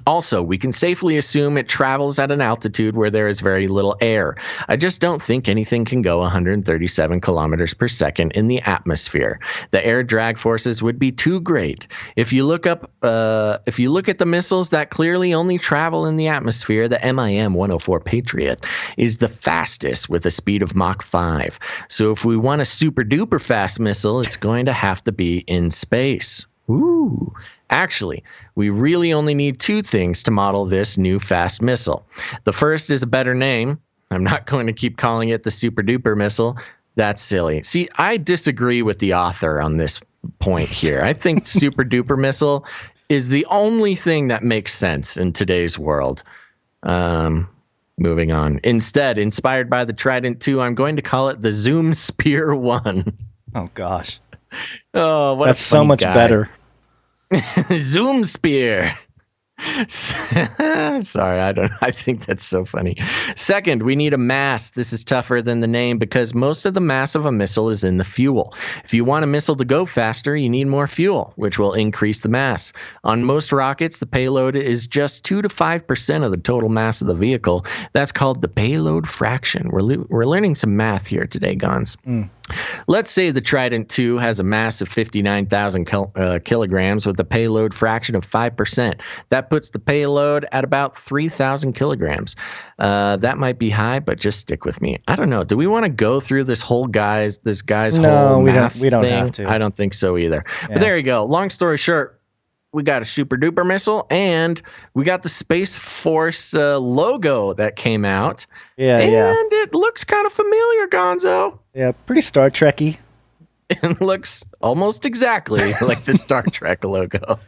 Also, we can safely assume it travels at an altitude where there is very little air. I just don't think anything can go 137 kilometers per second in the atmosphere. The air drag forces would be too great. If you look at the missiles that clearly only travel in the atmosphere, the MIM-104 Patriot is the fastest with a speed of Mach 5. So if we want a super duper fast missile, it's going to have to be in space. Ooh. Actually, we really only need two things to model this new fast missile. The first is a better name. I'm not going to keep calling it the super duper missile. That's silly. See, I disagree with the author on this point here. I think super duper missile is the only thing that makes sense in today's world. Moving on. Instead, inspired by the Trident II, I'm going to call it the Zoom Spear 1. Oh, gosh. Oh, what That's a funny so much guy. better. Zoom Spear. Sorry, I think that's so funny. Second, we need a mass. This is tougher than the name because most of the mass of a missile is in the fuel. If you want a missile to go faster, you need more fuel, which will increase the mass. On most rockets, the payload is just 2 to 5% of the total mass of the vehicle. That's called the payload fraction. We're learning some math here today, Gons. Let's say the Trident II has a mass of 59,000 kilograms with a payload fraction of 5%. That puts the payload at about 3,000 kilograms. That might be high, but just stick with me. I don't know. Do we want to go through this guy's whole math we don't thing? have to. I don't think so either. Yeah. But there you go. Long story short, we got a super duper missile and we got the Space Force logo that came out. Yeah, and it looks kind of familiar, Gonzo. Yeah, pretty Star Trek-y. It looks almost exactly like the Star Trek logo.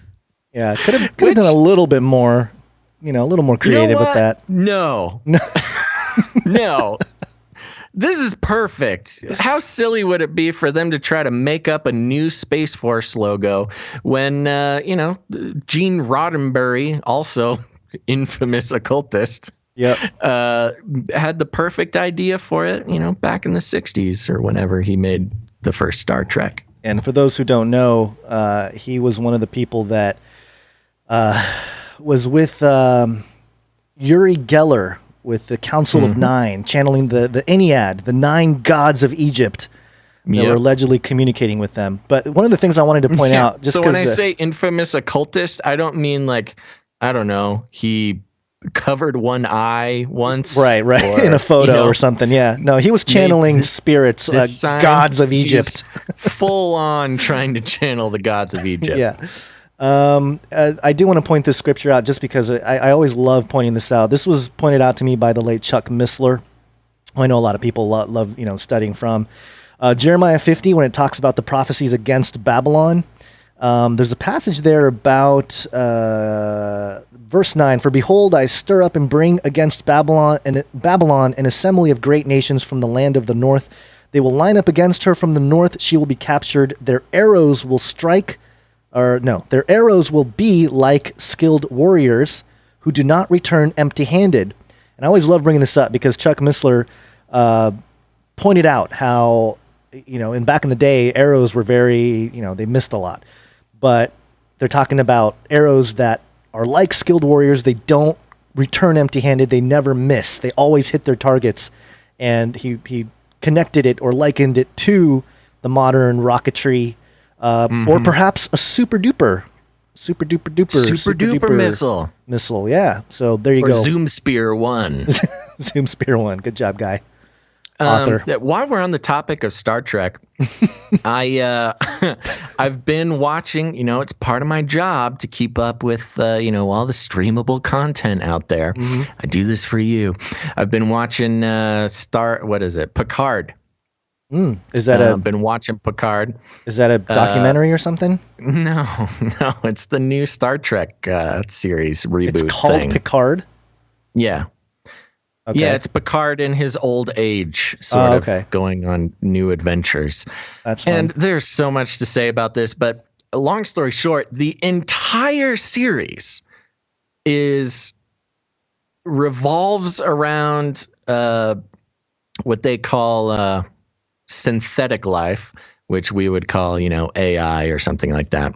Yeah, could have done a little bit more, a little more creative with that. No. No. This is perfect. How silly would it be for them to try to make up a new Space Force logo when, Gene Roddenberry, also infamous occultist, had the perfect idea for it, back in the 60s or whenever he made the first Star Trek. And for those who don't know, he was one of the people that was with Uri Geller with the Council of Nine, channeling the Ennead, the 9 gods of Egypt that were allegedly communicating with them. But one of the things I wanted to point out, just so when I say infamous occultist, I don't mean he covered one eye once, right, or, in a photo or something. Yeah, no, he was channeling spirits, gods of Egypt, full on trying to channel the gods of Egypt. Yeah. I do want to point this scripture out just because I always love pointing this out. This was pointed out to me by the late Chuck Missler, who I know a lot of people love studying from. Jeremiah 50, when it talks about the prophecies against Babylon, there's a passage there about verse 9. For behold, I stir up and bring against Babylon an assembly of great nations from the land of the north. They will line up against her from the north. She will be captured. Their arrows will their arrows will be like skilled warriors who do not return empty-handed. And I always love bringing this up because Chuck Missler pointed out how, back in the day, arrows were very, they missed a lot. But they're talking about arrows that are like skilled warriors. They don't return empty-handed. They never miss. They always hit their targets. And he connected it or likened it to the modern rocketry, or perhaps a super duper missile. Yeah. So there you go. Zoom Spear 1. Zoom Spear 1. Good job, guy. author. While we're on the topic of Star Trek, I've been watching. It's part of my job to keep up with all the streamable content out there. Mm-hmm. I do this for you. I've been watching Picard. Is that I've been watching Picard. Is that a documentary or something? No, it's the new Star Trek series reboot. It's called Picard? Yeah. Okay. Yeah, it's Picard in his old age, sort of going on new adventures. That's fun. And there's so much to say about this, but long story short, the entire series revolves around what they call synthetic life, which we would call, AI or something like that.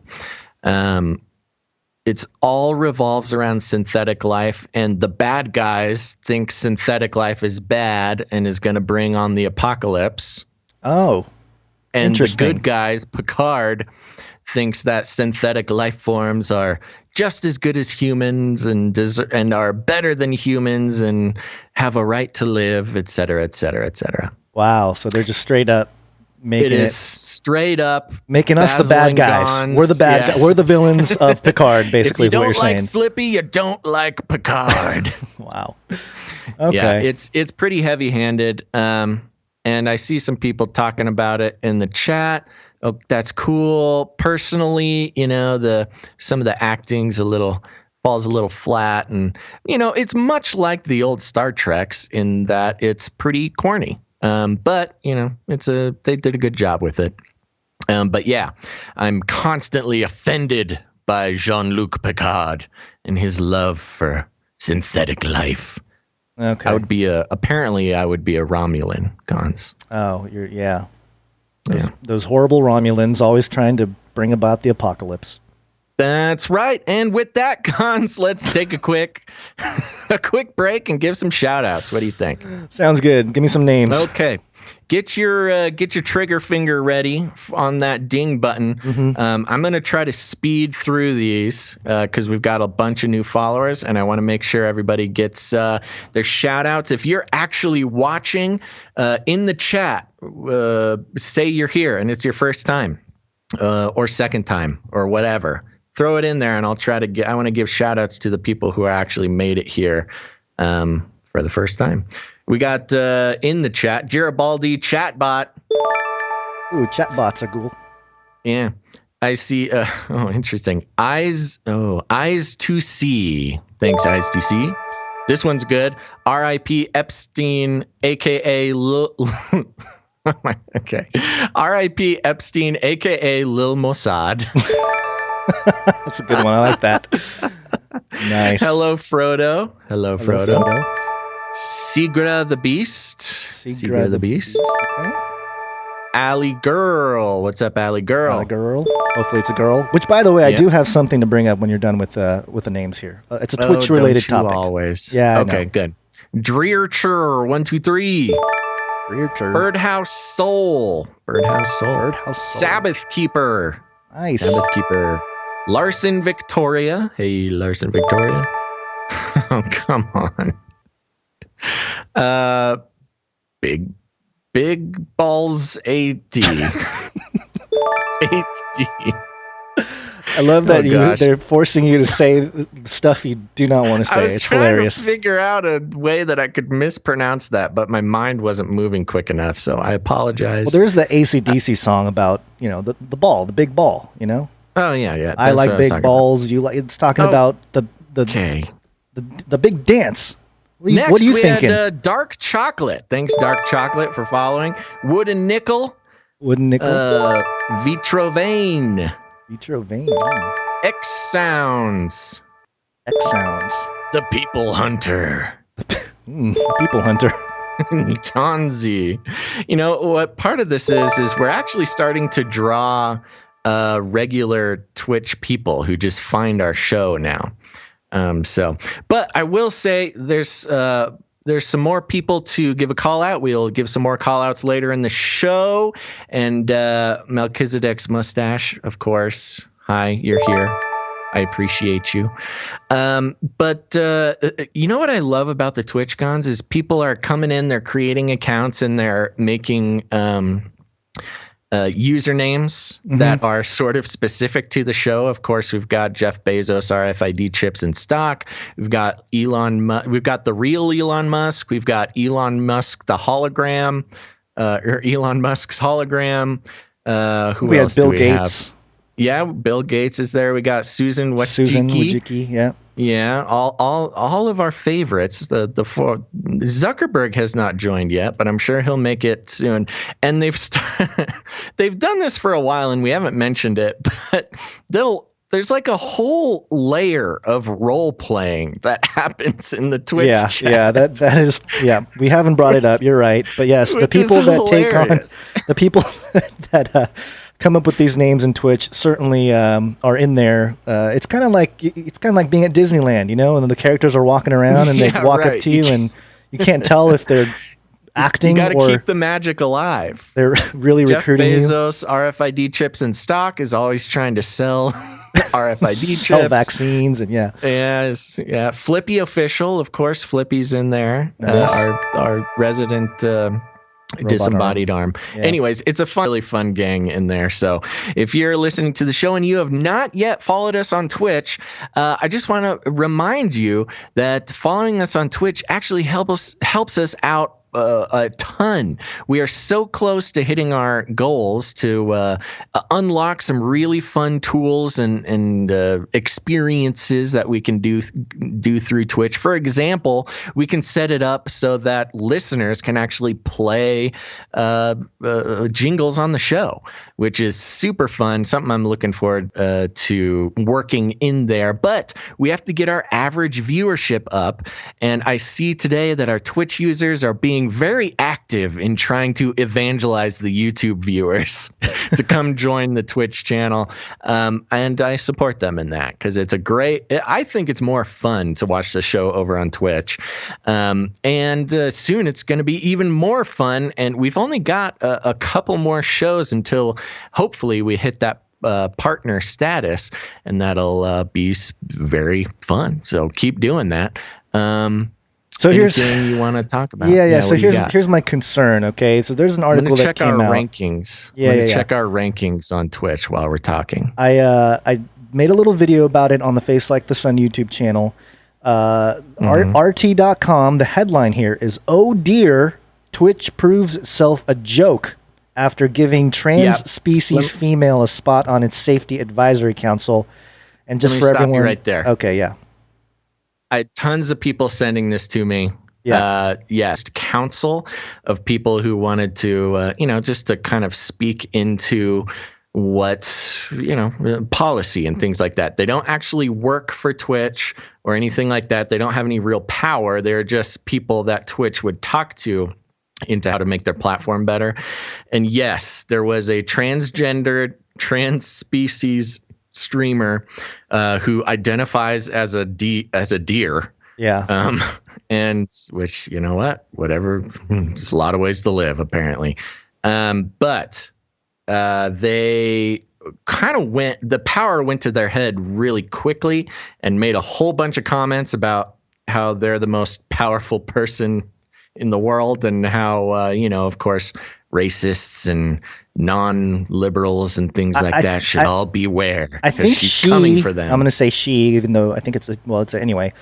It's all revolves around synthetic life, and the bad guys think synthetic life is bad and is going to bring on the apocalypse. Oh, and the good guys, Picard, thinks that synthetic life forms are just as good as humans and are better than humans and have a right to live, et cetera, et cetera, et cetera. Wow, so they're just straight up making it straight up making us the bad guys. Guns. We're the bad guys. We're the villains of Picard, basically. If you is what you're don't like saying. Flippy, you don't like Picard. Wow. Okay. Yeah, it's pretty heavy-handed. And I see some people talking about it in the chat. Oh, that's cool. Personally, some of the acting's falls a little flat, and it's much like the old Star Treks in that it's pretty corny. But they did a good job with it. But yeah, I'm constantly offended by Jean-Luc Picard and his love for synthetic life. Okay. Apparently I would be a Romulan, Gons. Oh, those horrible Romulans always trying to bring about the apocalypse. That's right. And with that, Gons, let's take a quick break and give some shout outs. What do you think? Sounds good. Give me some names. Okay. Get your trigger finger ready on that ding button. Mm-hmm. I'm going to try to speed through these because we've got a bunch of new followers, and I want to make sure everybody gets their shout outs. If you're actually watching in the chat, say you're here and it's your first time or second time or whatever. Throw it in there, and I'll try to I want to give shout outs to the people who actually made it here for the first time. We got in the chat, Garibaldi Chatbot. Ooh, chatbots are cool. Yeah. I see. Interesting. Eyes to see. Thanks, Eyes to see. This one's good. R.I.P. Epstein, a.k.a. Okay. R.I.P. Epstein, a.k.a. Lil Mossad. That's a good one. I like that. Nice. Hello, Frodo. Hello, Frodo. Sigra the Beast. Sigra the Beast. Okay. Allie Girl. What's up, Allie Girl? Allie Girl. Hopefully it's a girl. Which, by the way, I do have something to bring up when you're done with the names here. It's a Twitch-related topic. Always. Yeah. Okay. Good. Dreercher 123. Dreercher. Birdhouse Soul. Birdhouse Soul. Sabbath Keeper. Nice. Sabbath Keeper. Larson Victoria. Hey, Larson Victoria. Oh, come on. Big Balls 80. 8D. I love that they're forcing you to say stuff you do not want to say. It's hilarious. I was trying to figure out a way that I could mispronounce that, but my mind wasn't moving quick enough, so I apologize. Well, there's the AC/DC song about, the ball, the big ball, Oh, yeah. I like big balls. It's talking about the big dance. Next, what are you thinking? We had Dark Chocolate. Thanks, Dark Chocolate, for following. Wooden Nickel. Vitrovane. X Sounds. The People Hunter. People Hunter. Tonzi. What part of this is we're actually starting to draw regular Twitch people who just find our show now. But I will say there's some more people to give a call out. We'll give some more call outs later in the show. And Melchizedek's mustache, of course. Hi, you're here. I appreciate you. But you know what I love about the Twitch Gons is people are coming in, they're creating accounts, and they're making usernames that are sort of specific to the show. Of course, we've got Jeff Bezos RFID chips in stock. We've got we've got the real Elon Musk. We've got Elon Musk the hologram, or Elon Musk's hologram. Who else do we have? Yeah, Bill Gates is there. We got Susan Wojcicki. Yeah. Yeah, all of our favorites. The four. Zuckerberg has not joined yet, but I'm sure he'll make it soon. And they've done this for a while, and we haven't mentioned it, but there's like a whole layer of role playing that happens in the Twitch chat. Yeah, that is. Yeah, we haven't brought it up. You're right, but yes, the people that take on the people that come up with these names in Twitch certainly are in there. It's kind of like being at Disneyland, you know, and the characters are walking around and they walk up to you, and you can't tell if they're acting. You got to keep the magic alive. They're really recruiting you. Jeff Bezos RFID chips in stock is always trying to sell RFID sell chips, vaccines, and yeah. Flippy official, of course. Flippy's in there. Nice. Our resident. Disembodied arm. Yeah. Anyways, it's a really fun gang in there. So if you're listening to the show and you have not yet followed us on Twitch, I just want to remind you that following us on Twitch actually helps us out a ton. We are so close to hitting our goals to unlock some really fun tools and experiences that we can do through Twitch. For example, we can set it up so that listeners can actually play jingles on the show, which is super fun. Something I'm looking forward to working in there. But we have to get our average viewership up, and I see today that our Twitch users are being very active in trying to evangelize the YouTube viewers to come join the Twitch channel. And I support them in that because I think it's more fun to watch the show over on Twitch. And soon it's going to be even more fun. And we've only got a couple more shows until hopefully we hit that partner status, and that'll be very fun. So keep doing that. So here's anything you want to talk about. Yeah. So here's my concern. Okay, so there's an article that came out. Check our rankings. Check our rankings on Twitch while we're talking. I made a little video about it on the Face Like the Sun YouTube channel. RT.com. The headline here is, "Oh dear, Twitch proves itself a joke after giving trans species female a spot on its safety advisory council." And just for everyone, right there. Okay, yeah. Tons of people sending this to me. Yeah. Yes, council of people who wanted to, just to kind of speak into what, policy and things like that. They don't actually work for Twitch or anything like that. They don't have any real power. They're just people that Twitch would talk to into how to make their platform better. And yes, there was a transgendered, trans species streamer who identifies as a deer. Yeah. And which, you know what? Whatever. There's a lot of ways to live, apparently. But they kind of the power went to their head really quickly and made a whole bunch of comments about how they're the most powerful person in the world, and how, of course, racists and non-liberals and things like that should all beware. I think she's coming for them. I'm going to say she, even though I think anyway,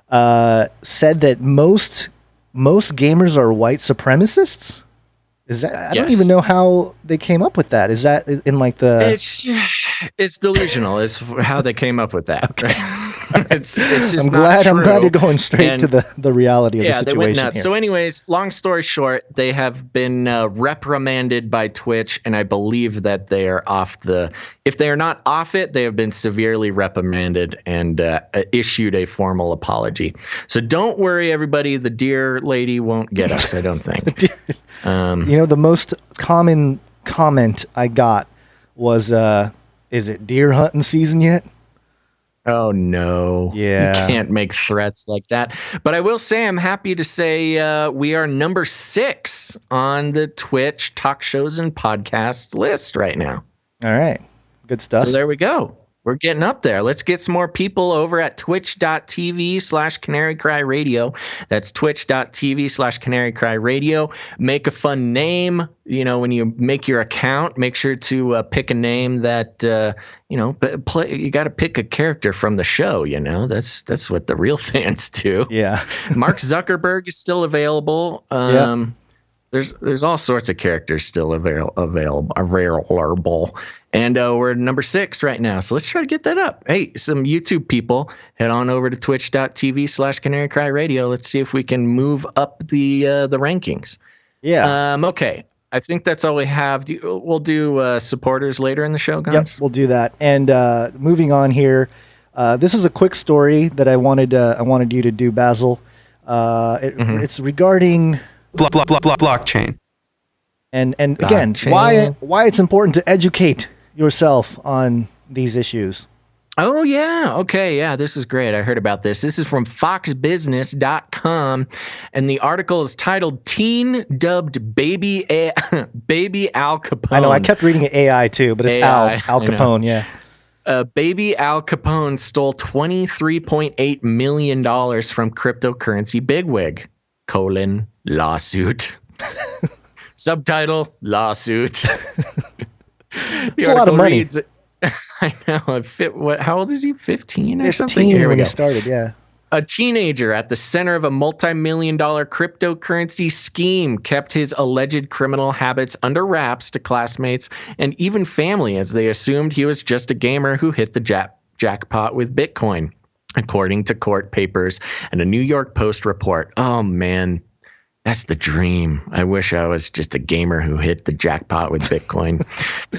said that most gamers are white supremacists. Is that? I don't even know how they came up with that. Is that in like the? It's delusional. Is how they came up with that. Okay. It's just I'm glad you're going straight to the reality of the situation. Yeah, they went nuts. Here. So anyways, long story short, they have been reprimanded by Twitch, and I believe that they are if they are not off it, they have been severely reprimanded and issued a formal apology. So don't worry, everybody. The deer lady won't get us, I don't think. The most common comment I got was, is it deer hunting season yet? Oh, no. Yeah. You can't make threats like that. But I will say, I'm happy to say we are number 6 on the Twitch talk shows and podcasts list right now. All right. Good stuff. So there we go. We're getting up there. Let's get some more people over at twitch.tv/Canary Cry Radio. That's twitch.tv/Canary Cry Radio. Make a fun name. You know, when you make your account, make sure to pick a name that, you got to pick a character from the show. You know, that's what the real fans do. Yeah. Mark Zuckerberg is still available. Yep. There's all sorts of characters still available. And we're at number 6 right now. So let's try to get that up. Hey, some YouTube people, head on over to twitch.tv/Canary Cry Radio. Let's see if we can move up the rankings. Yeah. Okay. I think that's all we have. We'll do supporters later in the show, guys. Yep, we'll do that. And moving on here, this is a quick story that I wanted you to do, Basil. It's regarding blockchain. And again, why it's important to educate yourself on these issues. Oh, yeah. Okay. Yeah, this is great. I heard about this. This is from foxbusiness.com, and the article is titled "Teen Dubbed Baby Al Capone." I know. I kept reading it AI too, but it's Al Capone. Yeah. Baby Al Capone stole $23.8 million from cryptocurrency bigwig, lawsuit. Subtitle, lawsuit. It's a lot of money. Reads, I know. How old is he? 15 or something? 15 when he started, yeah. A teenager at the center of a multi-million-dollar cryptocurrency scheme kept his alleged criminal habits under wraps to classmates and even family, as they assumed he was just a gamer who hit the jackpot with Bitcoin, according to court papers and a New York Post report. Oh, man. That's the dream. I wish I was just a gamer who hit the jackpot with Bitcoin.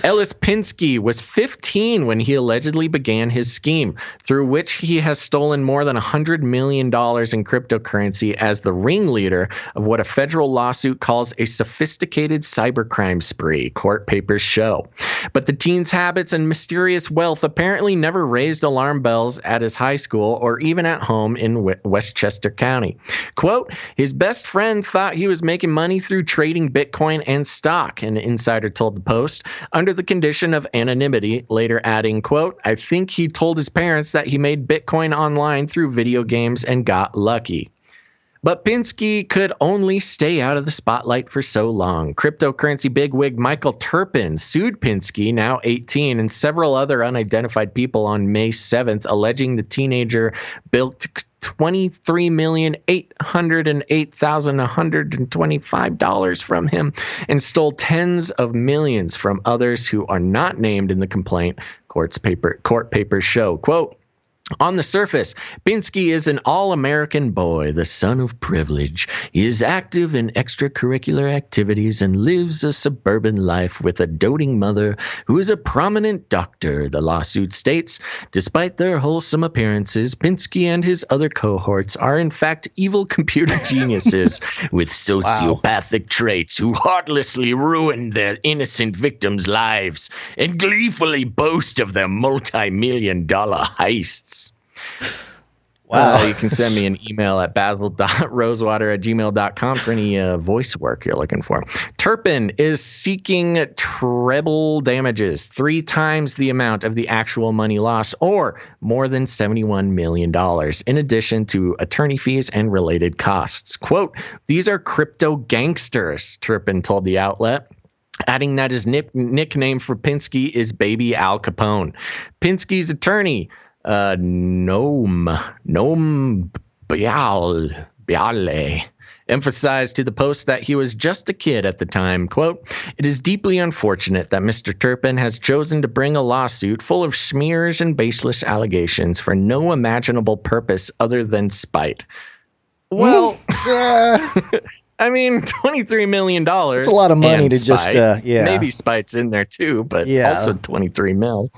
Ellis Pinsky was 15 when he allegedly began his scheme, through which he has stolen more than $100 million in cryptocurrency as the ringleader of what a federal lawsuit calls a sophisticated cybercrime spree, court papers show. But the teen's habits and mysterious wealth apparently never raised alarm bells at his high school or even at home in Westchester County. Quote, his best friend thought he was making money through trading Bitcoin and stock, an insider told the Post, under the condition of anonymity, later adding, quote, I think he told his parents that he made Bitcoin online through video games and got lucky. But Pinsky could only stay out of the spotlight for so long. Cryptocurrency bigwig Michael Turpin sued Pinsky, now 18, and several other unidentified people on May 7th, alleging the teenager built $23,808,125 from him and stole tens of millions from others who are not named in the complaint, court papers show. Quote, on the surface, Pinsky is an all-American boy, the son of privilege. He is active in extracurricular activities and lives a suburban life with a doting mother who is a prominent doctor, the lawsuit states. Despite their wholesome appearances, Pinsky and his other cohorts are in fact evil computer geniuses with sociopathic traits who heartlessly ruin their innocent victims' lives and gleefully boast of their multi-million-dollar heists. Wow. You can send me an email at basil.rosewater@gmail.com for any voice work you're looking for. Turpin is seeking treble damages, 3 times the amount of the actual money lost, or more than $71 million, in addition to attorney fees and related costs. Quote, these are crypto gangsters, Turpin told the outlet, adding that his nickname for Pinsky is Baby Al Capone. Pinsky's attorney, Noam Biale, emphasized to the Post that he was just a kid at the time. Quote, it is deeply unfortunate that Mr. Turpin has chosen to bring a lawsuit full of smears and baseless allegations for no imaginable purpose other than spite. Well, I mean, $23 million. It's a lot of money to just, Maybe spite's in there too, but also 23 mil.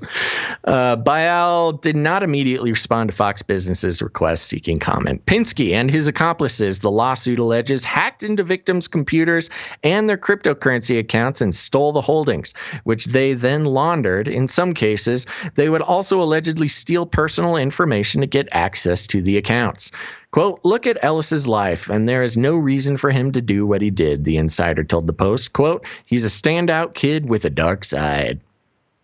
Bial did not immediately respond to Fox Business's request seeking comment. Pinsky and his accomplices, the lawsuit alleges, hacked into victims' computers and their cryptocurrency accounts and stole the holdings, which they then laundered. In some cases, they would also allegedly steal personal information to get access to the accounts. Quote, look at Ellis's life, and there is no reason for him to do what he did, the insider told the Post. Quote, he's a standout kid with a dark side.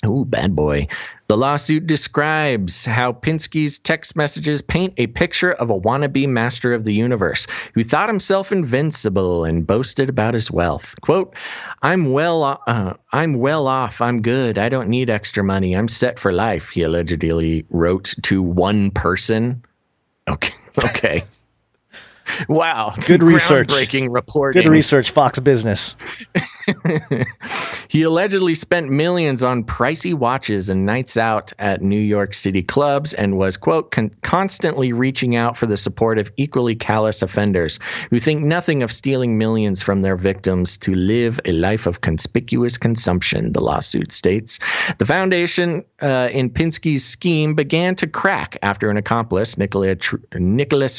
Ooh, bad boy. The lawsuit describes how Pinsky's text messages paint a picture of a wannabe master of the universe who thought himself invincible and boasted about his wealth. Quote, I'm well off. I'm good. I don't need extra money. I'm set for life, he allegedly wrote to one person. Okay. Wow. Good research. Groundbreaking reporting. Good research, Fox Business. He allegedly spent millions on pricey watches and nights out at New York City clubs and was, quote, constantly reaching out for the support of equally callous offenders who think nothing of stealing millions from their victims to live a life of conspicuous consumption, the lawsuit states. The foundation in Pinsky's scheme began to crack after an accomplice, Nicholas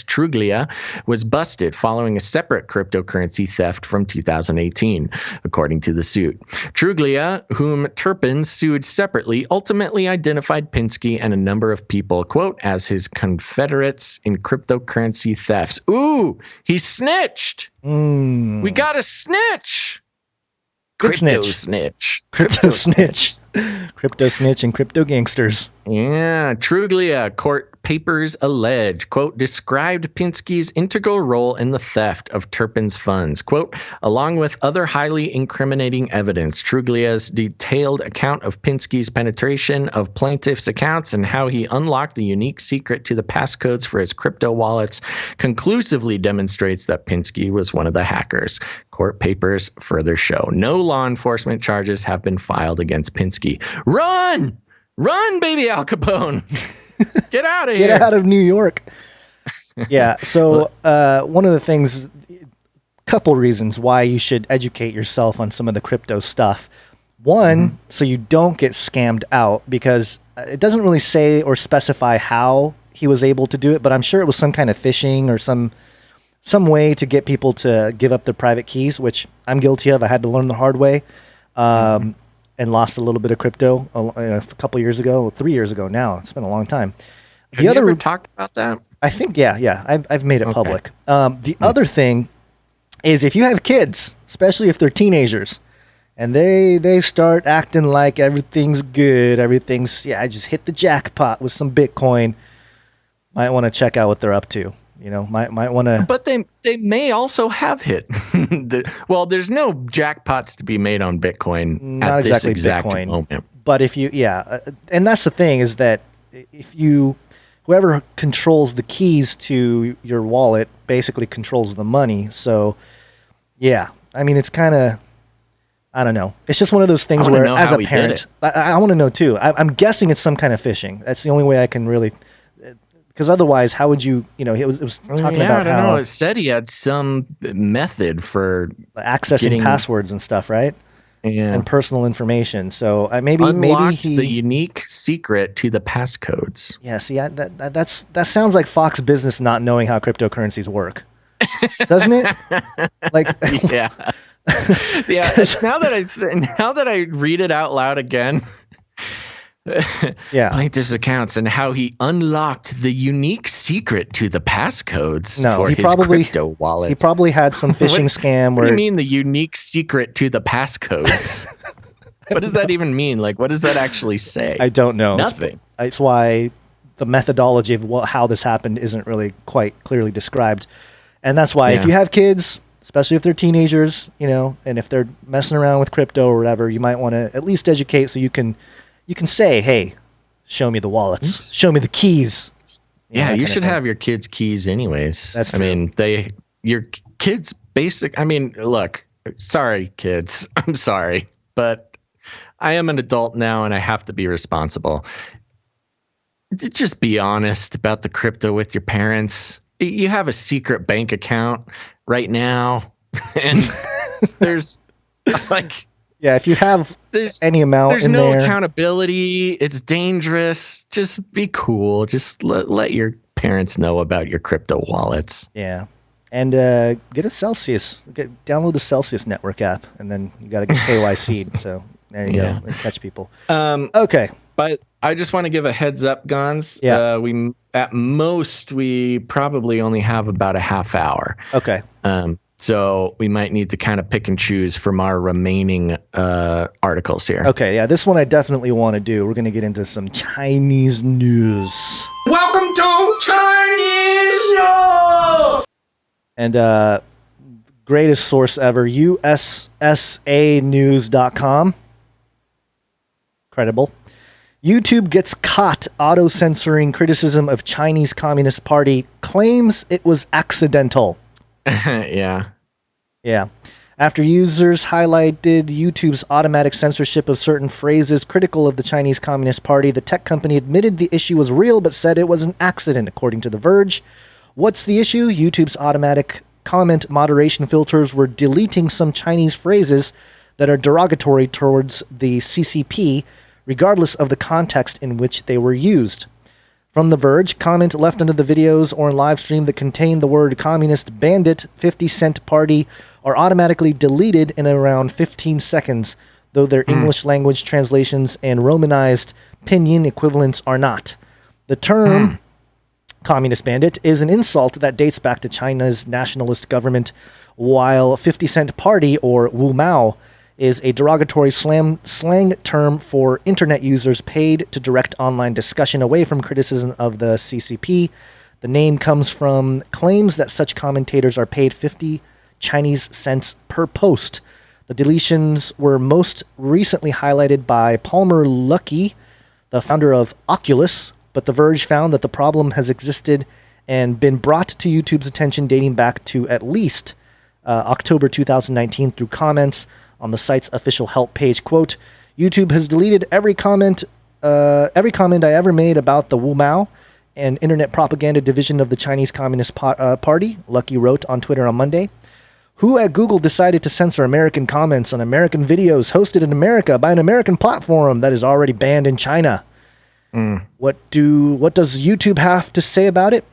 Truglia, was busted following a separate cryptocurrency theft from 2018, according to the suit. Truglia, whom Turpin sued separately, ultimately identified Pinsky and a number of people, quote, as his confederates in cryptocurrency thefts. Ooh, he snitched. We got a snitch. Crypto snitch. Crypto snitch. Crypto snitch and crypto gangsters. Yeah. Truglia, court papers allege, quote, described Pinsky's integral role in the theft of Turpin's funds. Quote, along with other highly incriminating evidence, Truglia's detailed account of Pinsky's penetration of plaintiff's accounts and how he unlocked the unique secret to the passcodes for his crypto wallets conclusively demonstrates that Pinsky was one of the hackers. Court papers further show no law enforcement charges have been filed against Pinsky. Run! Run, baby Al Capone! Get out of here! Get out of New York. Yeah, so one of the things, couple reasons why you should educate yourself on some of the crypto stuff. One, so you don't get scammed out, because it doesn't really say or specify how he was able to do it, but I'm sure it was some kind of phishing or some way to get people to give up their private keys, which I'm guilty of. I had to learn the hard way. And lost a little bit of crypto a couple years ago, 3 years ago now. It's been a long time. Have you ever talked about that? I think, yeah. I've made it public. The other thing is, if you have kids, especially if they're teenagers, and they start acting like everything's good, I just hit the jackpot with some Bitcoin, might want to check out what they're up to. You know, might want to. But they may also have hit. Well, there's no jackpots to be made on Bitcoin Not at this exactly exact Bitcoin, moment. But if you, and that's the thing, is that if whoever controls the keys to your wallet basically controls the money. So, yeah, I mean, it's kind of, I don't know. It's just one of those things where, as a parent, I want to know too. I'm guessing it's some kind of phishing. That's the only way I can really. Because otherwise, how would you, it was talking about I don't know. It said he had some method for accessing passwords and stuff, right? Yeah. And personal information. So maybe he the unique secret to the passcodes. Yeah, see, that sounds like Fox Business not knowing how cryptocurrencies work, doesn't it? Like, yeah. Now that I read it out loud again. Yeah, plaintiff's accounts and how he unlocked the unique secret to the passcodes for his crypto wallets. He probably had some phishing scam. What do you mean the unique secret to the passcodes? What does that even mean? Like, what does that actually say? I don't know. Nothing. It's how the methodology of how this happened isn't really quite clearly described, and that's why if you have kids, especially if they're teenagers, and if they're messing around with crypto or whatever, you might want to at least educate so you can say, hey, show me the wallets. Show me the keys. You should have your kids' keys anyways. That's true. I mean, your kids' look, sorry, kids. I'm sorry. But I am an adult now and I have to be responsible. Just be honest about the crypto with your parents. You have a secret bank account right now. And there's yeah, if you have any amount there's in no there, accountability. It's dangerous. Just be cool. Just let your parents know about your crypto wallets. Yeah, and get a Celsius. Download the Celsius network app, and then you got to get KYC'd. So there you go. And catch people. Okay. But I just want to give a heads up, Gons. Yeah. At most we probably only have about a half hour. Okay. So we might need to kind of pick and choose from our remaining articles here. Okay, yeah, this one I definitely want to do. We're going to get into some Chinese news. Welcome to Chinese News! And greatest source ever, USSAnews.com. Credible. YouTube gets caught auto-censoring criticism of Chinese Communist Party, claims it was accidental. Yeah. Yeah. After users highlighted YouTube's automatic censorship of certain phrases critical of the Chinese Communist Party, the tech company admitted the issue was real but said it was an accident, according to The Verge. What's the issue? YouTube's automatic comment moderation filters were deleting some Chinese phrases that are derogatory towards the CCP, regardless of the context in which they were used. From The Verge, comment left under the videos or in live stream that contain the word communist, bandit, 50 Cent Party are automatically deleted in around 15 seconds, though their English language translations and Romanized pinyin equivalents are not. The term communist bandit is an insult that dates back to China's nationalist government, while 50 Cent Party, or Wu Mao, is a derogatory slang term for internet users paid to direct online discussion away from criticism of the CCP. The name comes from claims that such commentators are paid 50 Chinese cents per post. The deletions were most recently highlighted by Palmer Luckey, the founder of Oculus, but The Verge found that the problem has existed and been brought to YouTube's attention dating back to at least October 2019 through comments on the site's official help page. Quote, YouTube has deleted every comment I ever made about the Wu Mao and internet propaganda division of the Chinese Communist Party, Lucky wrote on Twitter on Monday. Who at Google decided to censor American comments on American videos hosted in America by an American platform that is already banned in China? What does YouTube have to say about it?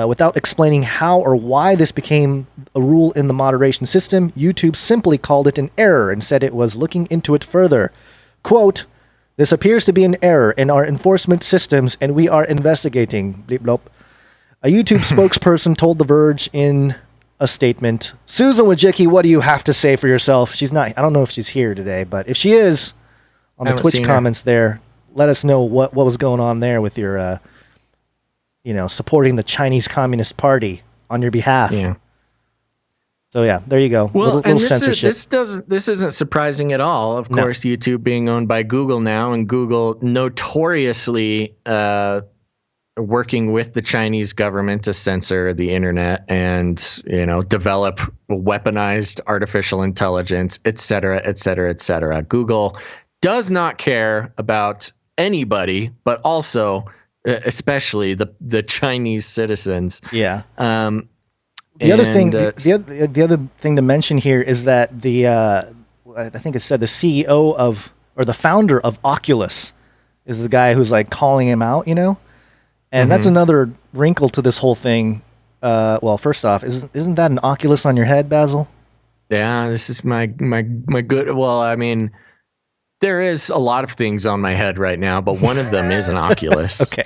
Without explaining how or why this became a rule in the moderation system, YouTube simply called it an error and said it was looking into it further. Quote, this appears to be an error in our enforcement systems and we are investigating. Bleep blop. A YouTube spokesperson told The Verge in a statement, Susan Wojcicki, what do you have to say for yourself? She's not, I don't know if she's here today, but if she is, on the Twitch comments there, let us know what was going on there with your supporting the Chinese Communist Party on your behalf. Yeah. So yeah, there you go. Well, little censorship. This isn't surprising at all. Of course, YouTube being owned by Google now, and Google notoriously working with the Chinese government to censor the internet and develop weaponized artificial intelligence, et cetera, et cetera, et cetera. Google does not care about anybody, but also especially the Chinese citizens. Yeah. The other thing to mention here is that I think it said the CEO of, or the founder of Oculus is the guy who's like calling him out, and that's another wrinkle to this whole thing. Well, first off, isn't that an Oculus on your head, Basil? Yeah, this is my good. Well, I mean, there is a lot of things on my head right now, but one of them is an Oculus. Okay.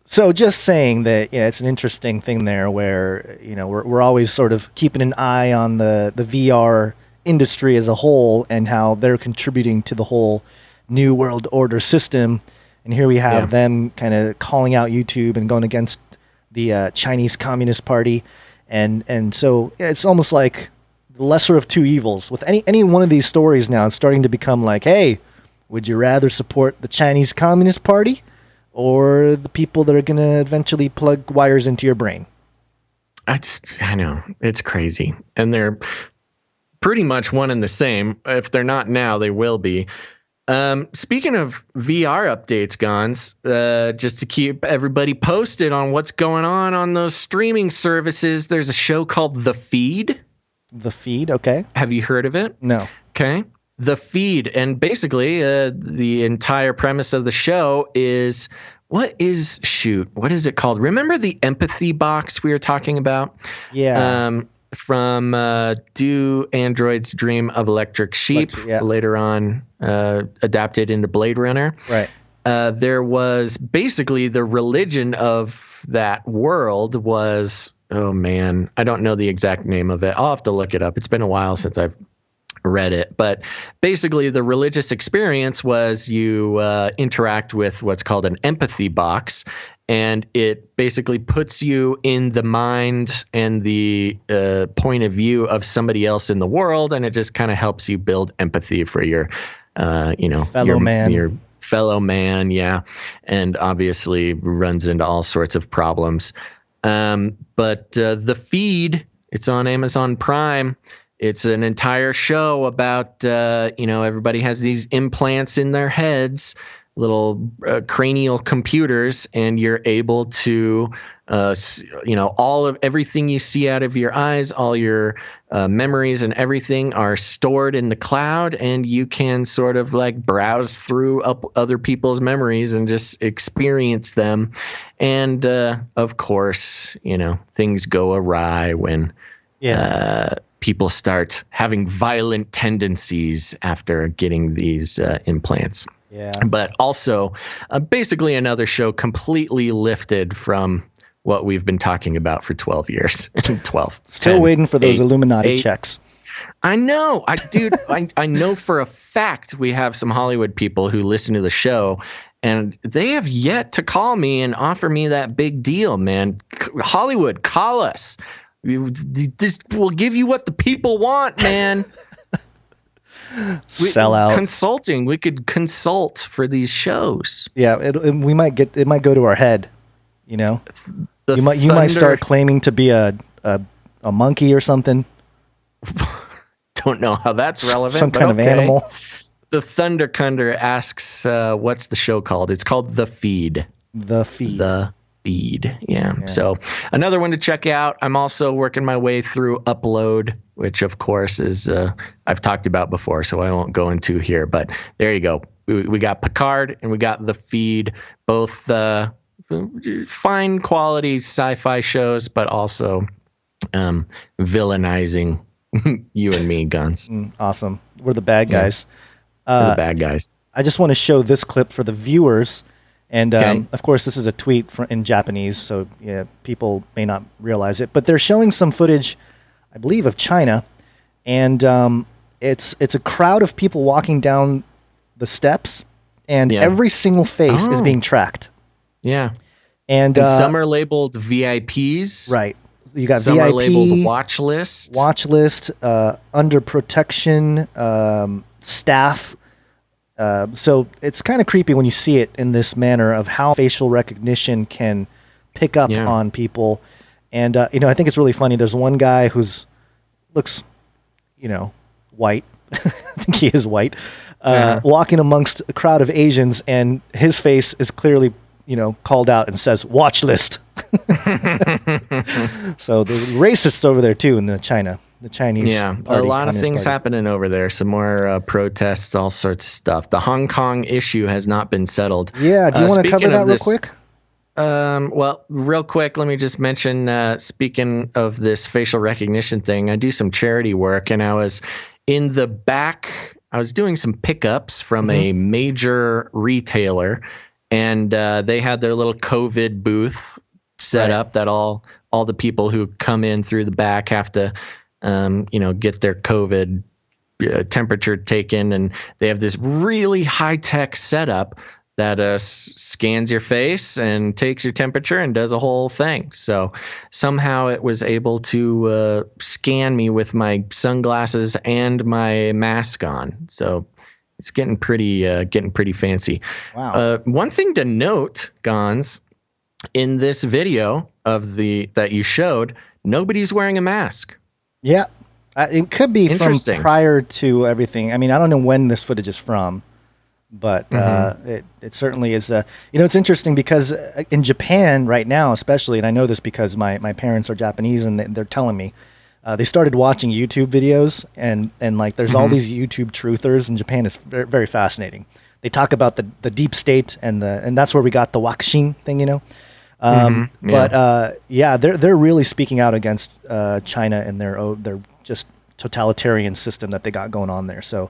So just saying that, it's an interesting thing there where, we're always sort of keeping an eye on the VR industry as a whole and how they're contributing to the whole New World Order system. And here we have them kind of calling out YouTube and going against the Chinese Communist Party. And so it's almost like the lesser of two evils. With any one of these stories now, it's starting to become like, hey, would you rather support the Chinese Communist Party or the people that are going to eventually plug wires into your brain? I know. It's crazy. And they're pretty much one and the same. If they're not now, they will be. Speaking of VR updates, Gons, just to keep everybody posted on what's going on those streaming services, there's a show called The Feed. The Feed, okay. Have you heard of it? No. Okay. The Feed, and basically the entire premise of the show is what is it called? Remember the empathy box we were talking about? Yeah. From Do Androids Dream of Electric Sheep, later on adapted into Blade Runner. Right. There was basically the religion of that world was, oh man, I don't know the exact name of it. I'll have to look it up. It's been a while since I've read it, but basically the religious experience was you interact with what's called an empathy box, and it basically puts you in the mind and the point of view of somebody else in the world, and it just kind of helps you build empathy for your fellow man, yeah, and obviously runs into all sorts of problems. But The Feed, it's on Amazon Prime. It's an entire show about, everybody has these implants in their heads, little cranial computers, and you're able to, all of everything you see out of your eyes, all your memories and everything are stored in the cloud, and you can sort of like browse through other people's memories and just experience them. And of course, things go awry when people start having violent tendencies after getting these implants. Yeah. But also, basically another show completely lifted from what we've been talking about for 12 years. 12. Still 10, waiting for those 8, Illuminati 8. checks. I know. I know for a fact we have some Hollywood people who listen to the show, and they have yet to call me and offer me that big deal, man. Hollywood, call us. This will give you what the people want, man. Sell out consulting. We could consult for these shows. Yeah, it might go to our head. You might start claiming to be a monkey or something. Don't know how that's relevant. Some kind of animal. The Thundercunder asks, "What's the show called?" It's called The Feed. The Feed. The Feed. Yeah. So another one to check out. I'm also working my way through Upload, which of course is I've talked about before, so I won't go into here. But there you go. We got Picard and we got The Feed, both fine quality sci-fi shows, but also villainizing you and me, Guns. Awesome. We're the bad guys. We're the bad guys. I just want to show this clip for the viewers. And, of course, this is a tweet in Japanese, so people may not realize it. But they're showing some footage, I believe, of China. And it's a crowd of people walking down the steps, and every single face is being tracked. Yeah. And some are labeled VIPs. Right. You got some VIP. Some are labeled watch list. Watch list, under protection, staff. So it's kind of creepy when you see it in this manner of how facial recognition can pick up on people. And, I think it's really funny. There's one guy who's looks, white. I think he is white, walking amongst a crowd of Asians, and his face is clearly, called out and says watch list. So the racists over there too in the Chinese. Yeah, a lot of things happening over there. Some more protests, all sorts of stuff. The Hong Kong issue has not been settled. Yeah, do you want to cover that real quick? Well, real quick, let me just mention, speaking of this facial recognition thing, I do some charity work, and I was in the back. I was doing some pickups from a major retailer, and they had their little COVID booth set up that all the people who come in through the back have to get their COVID temperature taken, and they have this really high-tech setup that scans your face and takes your temperature and does a whole thing. So somehow it was able to scan me with my sunglasses and my mask on. So it's getting pretty fancy. Wow. One thing to note, Gons, in this video that you showed, nobody's wearing a mask. Yeah, it could be from prior to everything. I mean, I don't know when this footage is from, but it certainly is. It's interesting because in Japan right now, especially, and I know this because my parents are Japanese and they're telling me, they started watching YouTube videos and like there's all these YouTube truthers in Japan. It's very, very fascinating. They talk about the deep state and that's where we got the Wakushin thing, But they're really speaking out against China and their just totalitarian system that they got going on there. So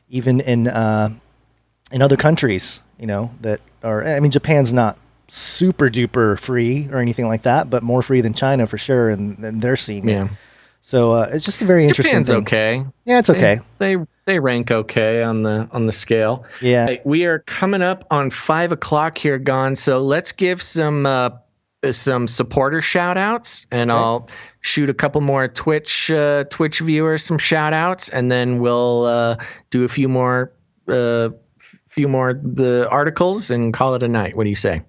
even in other countries, Japan's not super duper free or anything like that, but more free than China for sure, and they're seeing it. So it's just a very interesting Japan's thing. okay. Yeah, it's okay. They rank okay on the scale. Yeah. Hey, we are coming up on 5 o'clock here, Gone. So let's give some supporter shout outs, and I'll shoot a couple more Twitch viewers some shout outs, and then we'll do a few more the articles and call it a night. What do you say?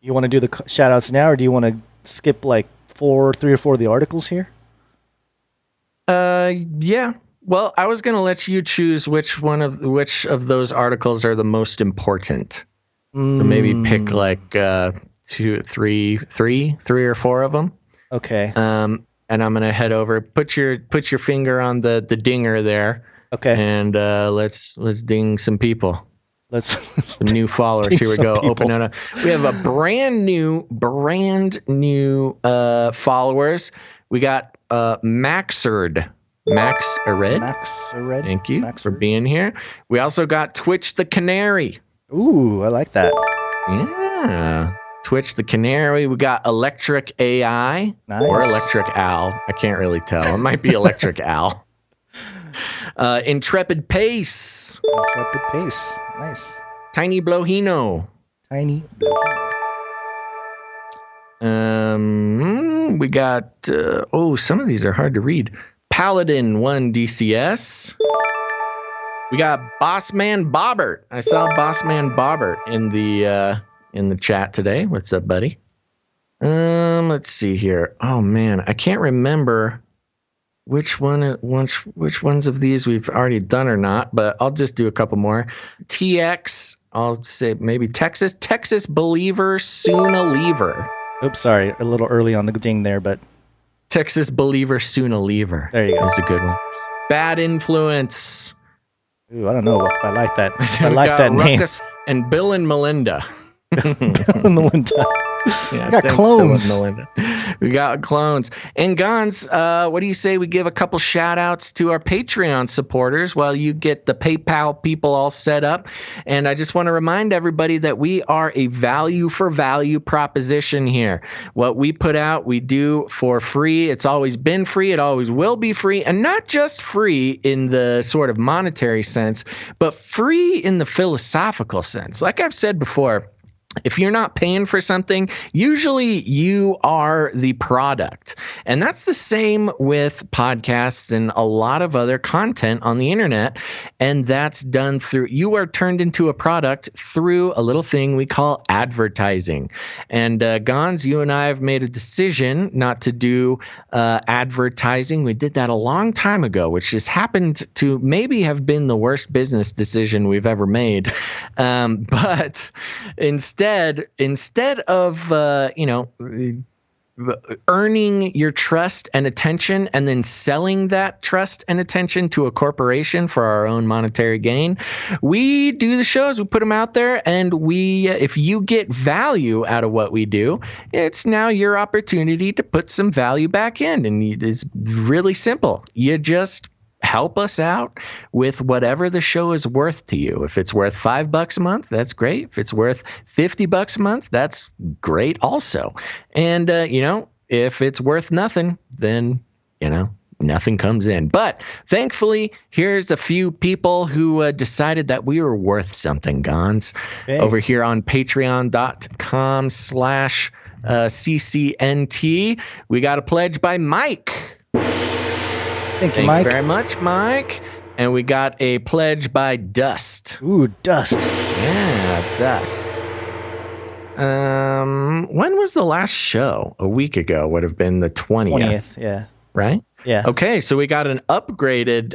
You want to do the shout outs now, or do you want to skip like 3 or 4 of the articles here? Yeah. Well, I was gonna let you choose which of those articles are the most important. So maybe pick like 2, 3 or 4 of them. Okay. And I'm gonna head over. Put your finger on the dinger there. Okay. And let's ding some people. Let's some new followers. Here we go. People. Open it up. We have a brand new followers. We got Maxerd. Thank you for being here. We also got Twitch the Canary. Ooh, I like that. Yeah. Twitch the Canary. We got Electric AI or Electric Al. I can't really tell. It might be Electric Al. Intrepid Pace. Nice. Tiny Blohino. We got some of these are hard to read. Paladin 1 DCS. We got Bossman Bobbert. I saw Bossman Bobbert in the chat today. What's up, buddy? Let's see here. Oh man, I can't remember which ones of these we've already done or not, but I'll just do a couple more. TX, I'll say maybe Texas Believer, soon a lever. Oops, sorry, a little early on the ding there, but Texas Believer, soon a lever. There you go. That's a good one. Bad Influence. Ooh, I don't know if I like that. I like that name. Ruckus and Bill and Melinda. Bill and Melinda. Yeah, we got clones. We got clones. And Gons, what do you say we give a couple shout outs to our Patreon supporters while you get the PayPal people all set up? And I just want to remind everybody that we are a value for value proposition here. What we put out, we do for free. It's always been free. It always will be free. And not just free in the sort of monetary sense, but free in the philosophical sense. Like I've said before, if you're not paying for something, usually you are the product. And that's the same with podcasts and a lot of other content on the internet. And that's done through, you are turned into a product through a little thing we call advertising. And Gons, you and I have made a decision not to do advertising. We did that a long time ago, which just happened to maybe have been the worst business decision we've ever made. But instead of earning your trust and attention and then selling that trust and attention to a corporation for our own monetary gain, we do the shows, we put them out there, and if you get value out of what we do, it's now your opportunity to put some value back in. And it's really simple. You just help us out with whatever the show is worth to you. If it's worth $5 a month, that's great. If it's worth $50 a month, that's great also. And, if it's worth nothing, then, nothing comes in. But thankfully, here's a few people who decided that we were worth something, Gons. Hey. Over here on patreon.com/CCNT. We got a pledge by Mike. Thank you, Mike. Very much, Mike. And we got a pledge by Dust. Ooh, Dust. Yeah, Dust. When was the last show? A week ago would have been the 20th. Yeah. Right? Yeah. Okay, so we got an upgraded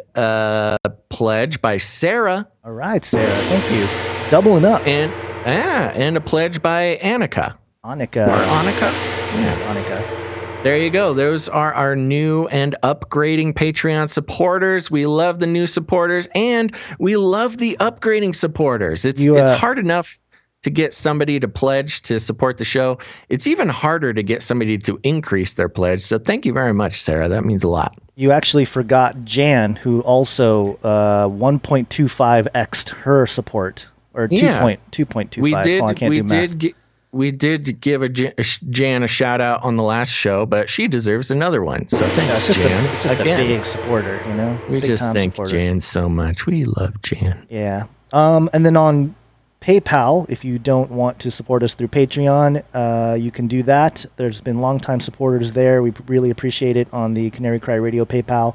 pledge by Sarah. All right, Sarah. Thank you. Doubling up. And a pledge by Annika. Annika. Or Annika? Yeah, Annika. There you go. Those are our new and upgrading Patreon supporters. We love the new supporters, and we love the upgrading supporters. It's hard enough to get somebody to pledge to support the show. It's even harder to get somebody to increase their pledge. So thank you very much, Sarah. That means a lot. You actually forgot Jan, who also 1.25x'd her support, or 2.25. We did. we did give Jan a shout out on the last show, but she deserves another one. So thanks, Jan. It's just Again, a big supporter, you know. we Big just time thank supporter. Jan so much. We love Jan. Yeah. And then on PayPal, if you don't want to support us through Patreon, you can do that. There's been longtime supporters there. We really appreciate it on the Canary Cry Radio PayPal.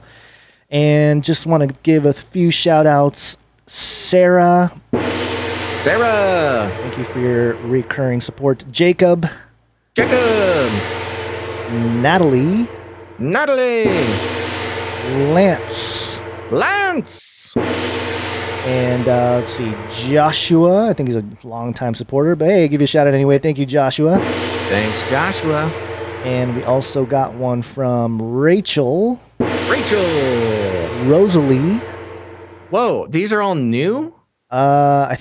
And just want to give a few shout outs. Sarah, thank you for your recurring support. Jacob, Natalie, Lance, and let's see, Joshua. I think he's a longtime supporter, but hey, give you a shout out anyway. Thank you, Joshua. Thanks, Joshua. And we also got one from Rachel, Rosalie. Whoa, these are all new? I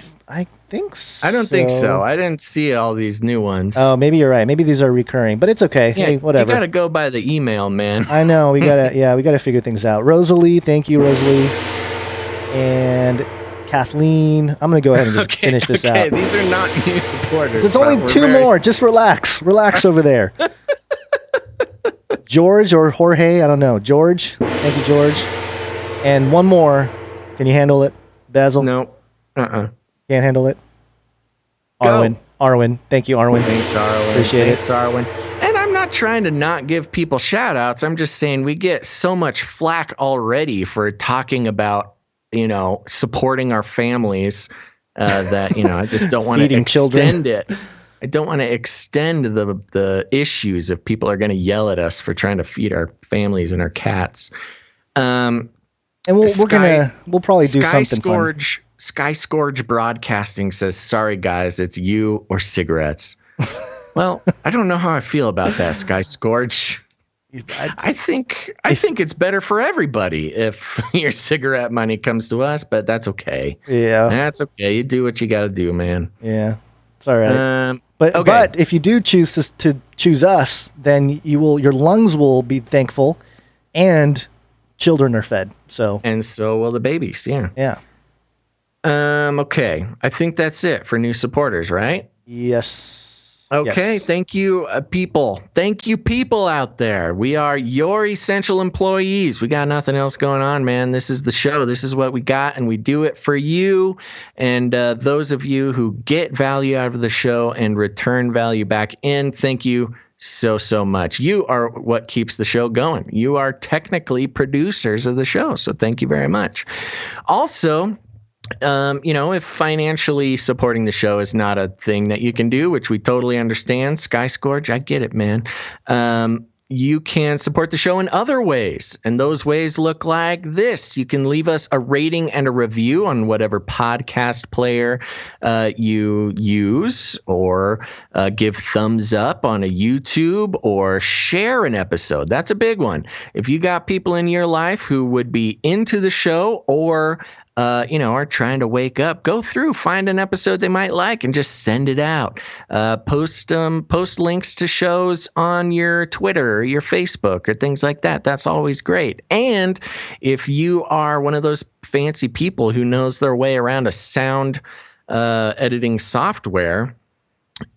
think so. I don't think so. I didn't see all these new ones. Oh, maybe you're right. Maybe these are recurring, but it's okay. Yeah, hey, whatever. You gotta go by the email, man. I know. We gotta figure things out. Rosalie, thank you, Rosalie. And Kathleen. I'm gonna go ahead and just finish this out. Okay, these are not new supporters. There's only two more. Just relax. Relax over there. George or Jorge, I don't know. George. Thank you, George. And one more. Can you handle it, Basil? No. Can't handle it. Go. Arwen. Thank you, Arwen. Thanks, Arwen. Appreciate Thanks, Arwen. And I'm not trying to not give people shout outs. I'm just saying we get so much flack already for talking about, supporting our families that, I just don't want to extend it. I don't want to extend the issues if people are going to yell at us for trying to feed our families and our cats. And we'll probably do something fun. Sky Scourge Broadcasting says, "Sorry guys, it's you or cigarettes." Well, I don't know how I feel about that, Sky Scourge. I think it's better for everybody if your cigarette money comes to us, but that's okay. Yeah, that's okay. You do what you got to do, man. Yeah, it's all right. But if you do choose to choose us, then your lungs will be thankful, and children are fed. So will the babies. Yeah. Yeah. Okay. I think that's it for new supporters, right? Yes. Okay. Yes. Thank you, people. Thank you, people out there. We are your essential employees. We got nothing else going on, man. This is the show. This is what we got, and we do it for you. And those of you who get value out of the show and return value back in, thank you so much. You are what keeps the show going. You are technically producers of the show. So thank you very much. Also, if financially supporting the show is not a thing that you can do, which we totally understand, Sky Scourge, I get it, man. You can support the show in other ways, and those ways look like this. You can leave us a rating and a review on whatever podcast player you use, or give thumbs up on a YouTube, or share an episode. That's a big one. If you got people in your life who would be into the show, or are trying to wake up, go through, find an episode they might like, and just send it out. Post links to shows on your Twitter or your Facebook or things like that. That's always great. And if you are one of those fancy people who knows their way around a sound editing software,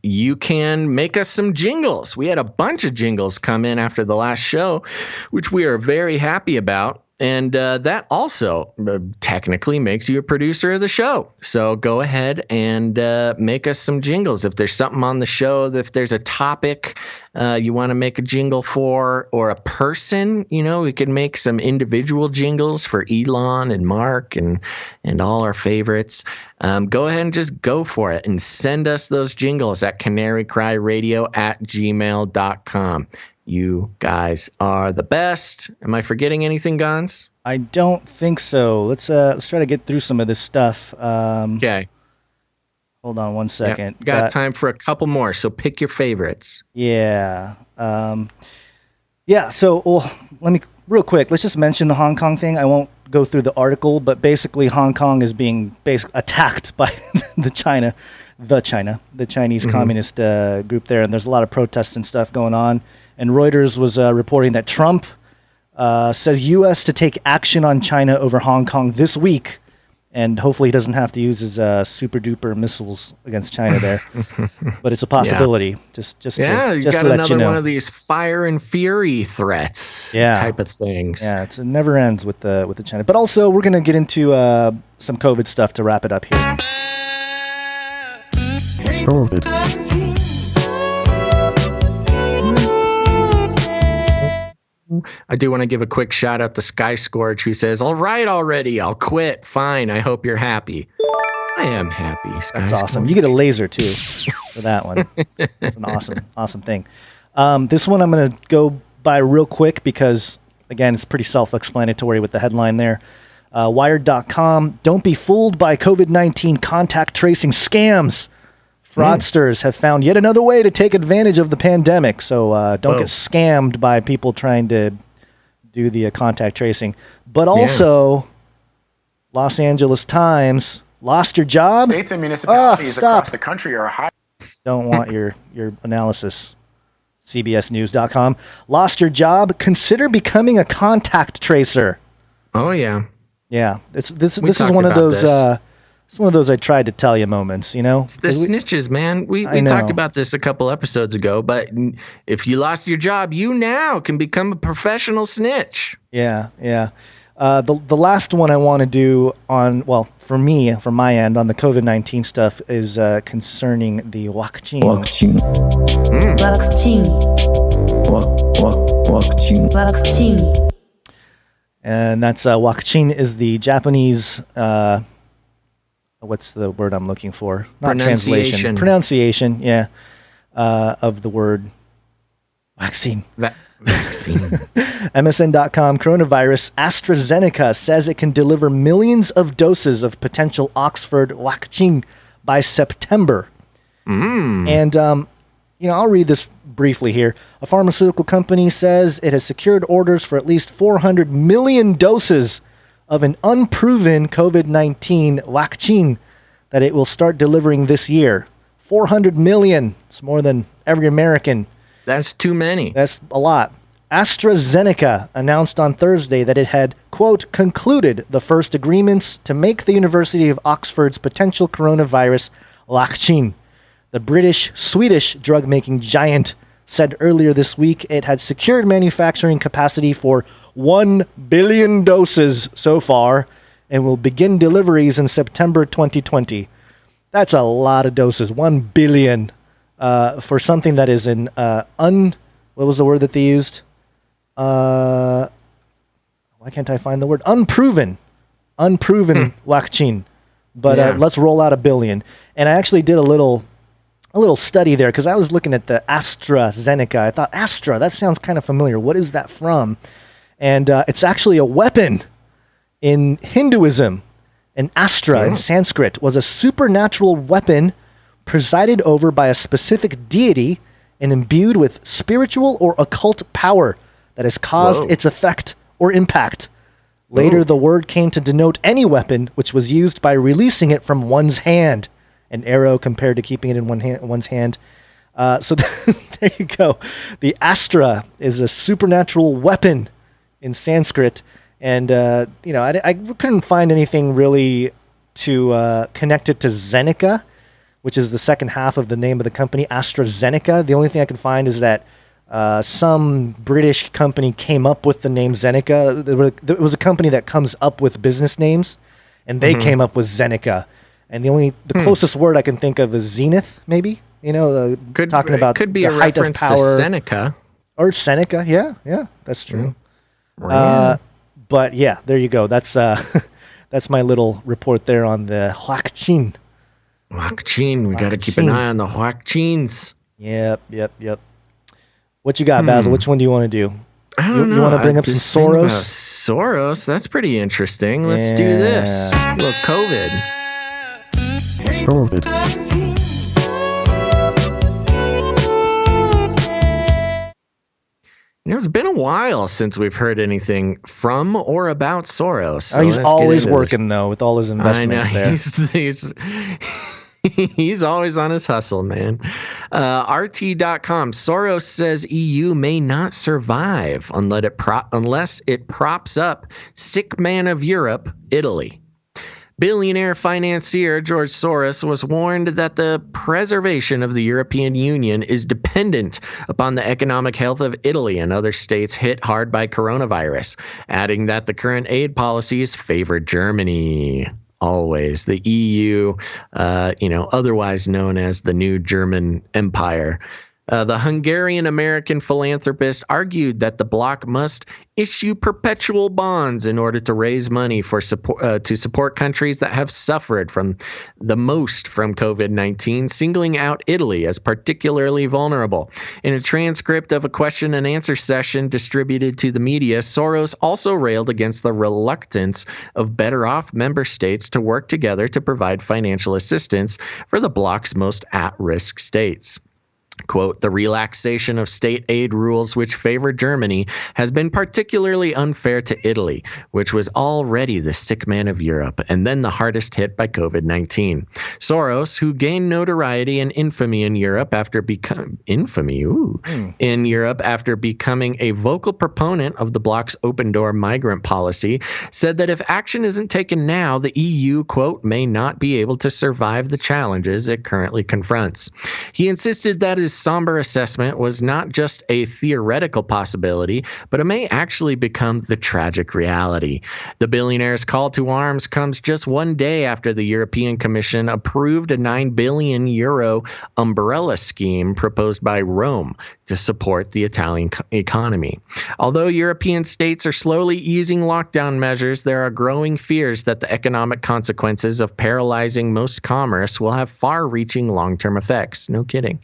you can make us some jingles. We had a bunch of jingles come in after the last show, which we are very happy about. And that also technically makes you a producer of the show. So go ahead and make us some jingles. If there's something on the show, if there's a topic you want to make a jingle for, or a person, we could make some individual jingles for Elon and Mark and all our favorites. Go ahead and just go for it and send us those jingles at canarycryradio@gmail.com. You guys are the best. Am I forgetting anything, Gons? I don't think so. Let's try to get through some of this stuff. Okay. Hold on one second. Yeah, got time for a couple more, so pick your favorites. Yeah. So let me real quick. Let's just mention the Hong Kong thing. I won't go through the article, but basically Hong Kong is being attacked by the Chinese communist group there, and there's a lot of protests and stuff going on. And Reuters was reporting that Trump says U.S. to take action on China over Hong Kong this week And hopefully he doesn't have to use his super duper missiles against China there. But it's a possibility. Just you to got let you another know. one of these fire and fury threats type of things. Yeah, it never ends with the China. But also, we're gonna get into some COVID stuff to wrap it up here. COVID. I do want to give a quick shout out to Sky Scorch, who says, "All right, already, I'll quit. Fine. I hope you're happy." I am happy. Sky That's awesome. Scorch. You get a laser too for that one. It's an awesome thing. This one I'm gonna go by real quick because again, it's pretty self-explanatory with the headline there. Wired.com. Don't be fooled by COVID-19 contact tracing scams. Fraudsters have found yet another way to take advantage of the pandemic. So don't get scammed by people trying to do the contact tracing. But also, Los Angeles Times lost your job. States and municipalities across the country are high. Don't want your analysis. CBSNews.com. Lost your job? Consider becoming a contact tracer. Oh yeah. Yeah. This is one of those. It's one of those I tried to tell you moments, you know? It's the snitches, man. We talked about this a couple episodes ago, but if you lost your job, you now can become a professional snitch. Yeah. The last one I want to do on, well, for me, from my end, on the COVID-19 stuff is concerning the vaccine. Vaccine. And that's vaccine is the Japanese... what's the word I'm looking for? Not translation. Pronunciation, yeah, of the word vaccine. Vaccine. MSN.com, coronavirus. AstraZeneca says it can deliver millions of doses of potential Oxford vaccine by September. And, I'll read this briefly here. A pharmaceutical company says it has secured orders for at least 400 million doses of an unproven COVID-19 vaccine that it will start delivering this year. 400 million. It's more than every American. That's too many. That's a lot. AstraZeneca announced on Thursday that it had, quote, concluded the first agreements to make the University of Oxford's potential coronavirus vaccine. The British-Swedish drug-making giant said earlier this week it had secured manufacturing capacity for 1 billion doses so far and will begin deliveries in September 2020. That's a lot of doses, 1 billion, for something that is an what was the word that they used? Why can't I find the word? Unproven vaccine. But let's roll out 1 billion. And I actually did a little study there because I was looking at the AstraZeneca. I thought, Astra, that sounds kind of familiar. What is that from? And it's actually a weapon in Hinduism. And Astra in Sanskrit was a supernatural weapon presided over by a specific deity and imbued with spiritual or occult power that has caused its effect or impact. Later, the word came to denote any weapon which was used by releasing it from one's hand. An arrow compared to keeping it in one's hand. So there you go. The Astra is a supernatural weapon in Sanskrit. And, I couldn't find anything really to connect it to Zeneca, which is the second half of the name of the company, AstraZeneca. The only thing I could find is that some British company came up with the name Zeneca. There was a company that comes up with business names, and they came up with Zeneca. And the closest word I can think of is zenith, maybe. Talking about could be the a height of reference power. to Seneca. Or Seneca, yeah, that's true. But yeah, there you go. That's that's my little report there on the vaccine. Vaccine. We got to keep an eye on the vaccines. Yep. What you got, Basil? Which one do you want to do? I don't know. You want to bring up some Soros? Soros? That's pretty interesting. Let's do this. A little COVID. It's been a while since we've heard anything from or about Soros. So he's always working, though, with all his investments there. He's always on his hustle, man. RT.com. Soros says EU may not survive unless it props up sick man of Europe, Italy. Billionaire financier George Soros was warned that the preservation of the European Union is dependent upon the economic health of Italy and other states hit hard by coronavirus, adding that the current aid policies favor Germany. Always. The EU, otherwise known as the New German Empire. The Hungarian-American philanthropist argued that the bloc must issue perpetual bonds in order to raise money for support to support countries that have suffered from the most from COVID-19, singling out Italy as particularly vulnerable. In a transcript of a question and answer session distributed to the media, Soros also railed against the reluctance of better-off member states to work together to provide financial assistance for the bloc's most at-risk states. Quote, the relaxation of state aid rules which favor Germany has been particularly unfair to Italy, which was already the sick man of Europe and then the hardest hit by COVID-19. Soros, who gained notoriety and infamy in Europe after becoming a vocal proponent of the bloc's open door migrant policy, said that if action isn't taken now, the EU, quote, may not be able to survive the challenges it currently confronts. He insisted that his somber assessment was not just a theoretical possibility, but it may actually become the tragic reality. The billionaire's call to arms comes just one day after the European Commission approved a €9 billion umbrella scheme proposed by Rome to support the Italian economy. Although European states are slowly easing lockdown measures, there are growing fears that the economic consequences of paralyzing most commerce will have far-reaching long-term effects. No kidding.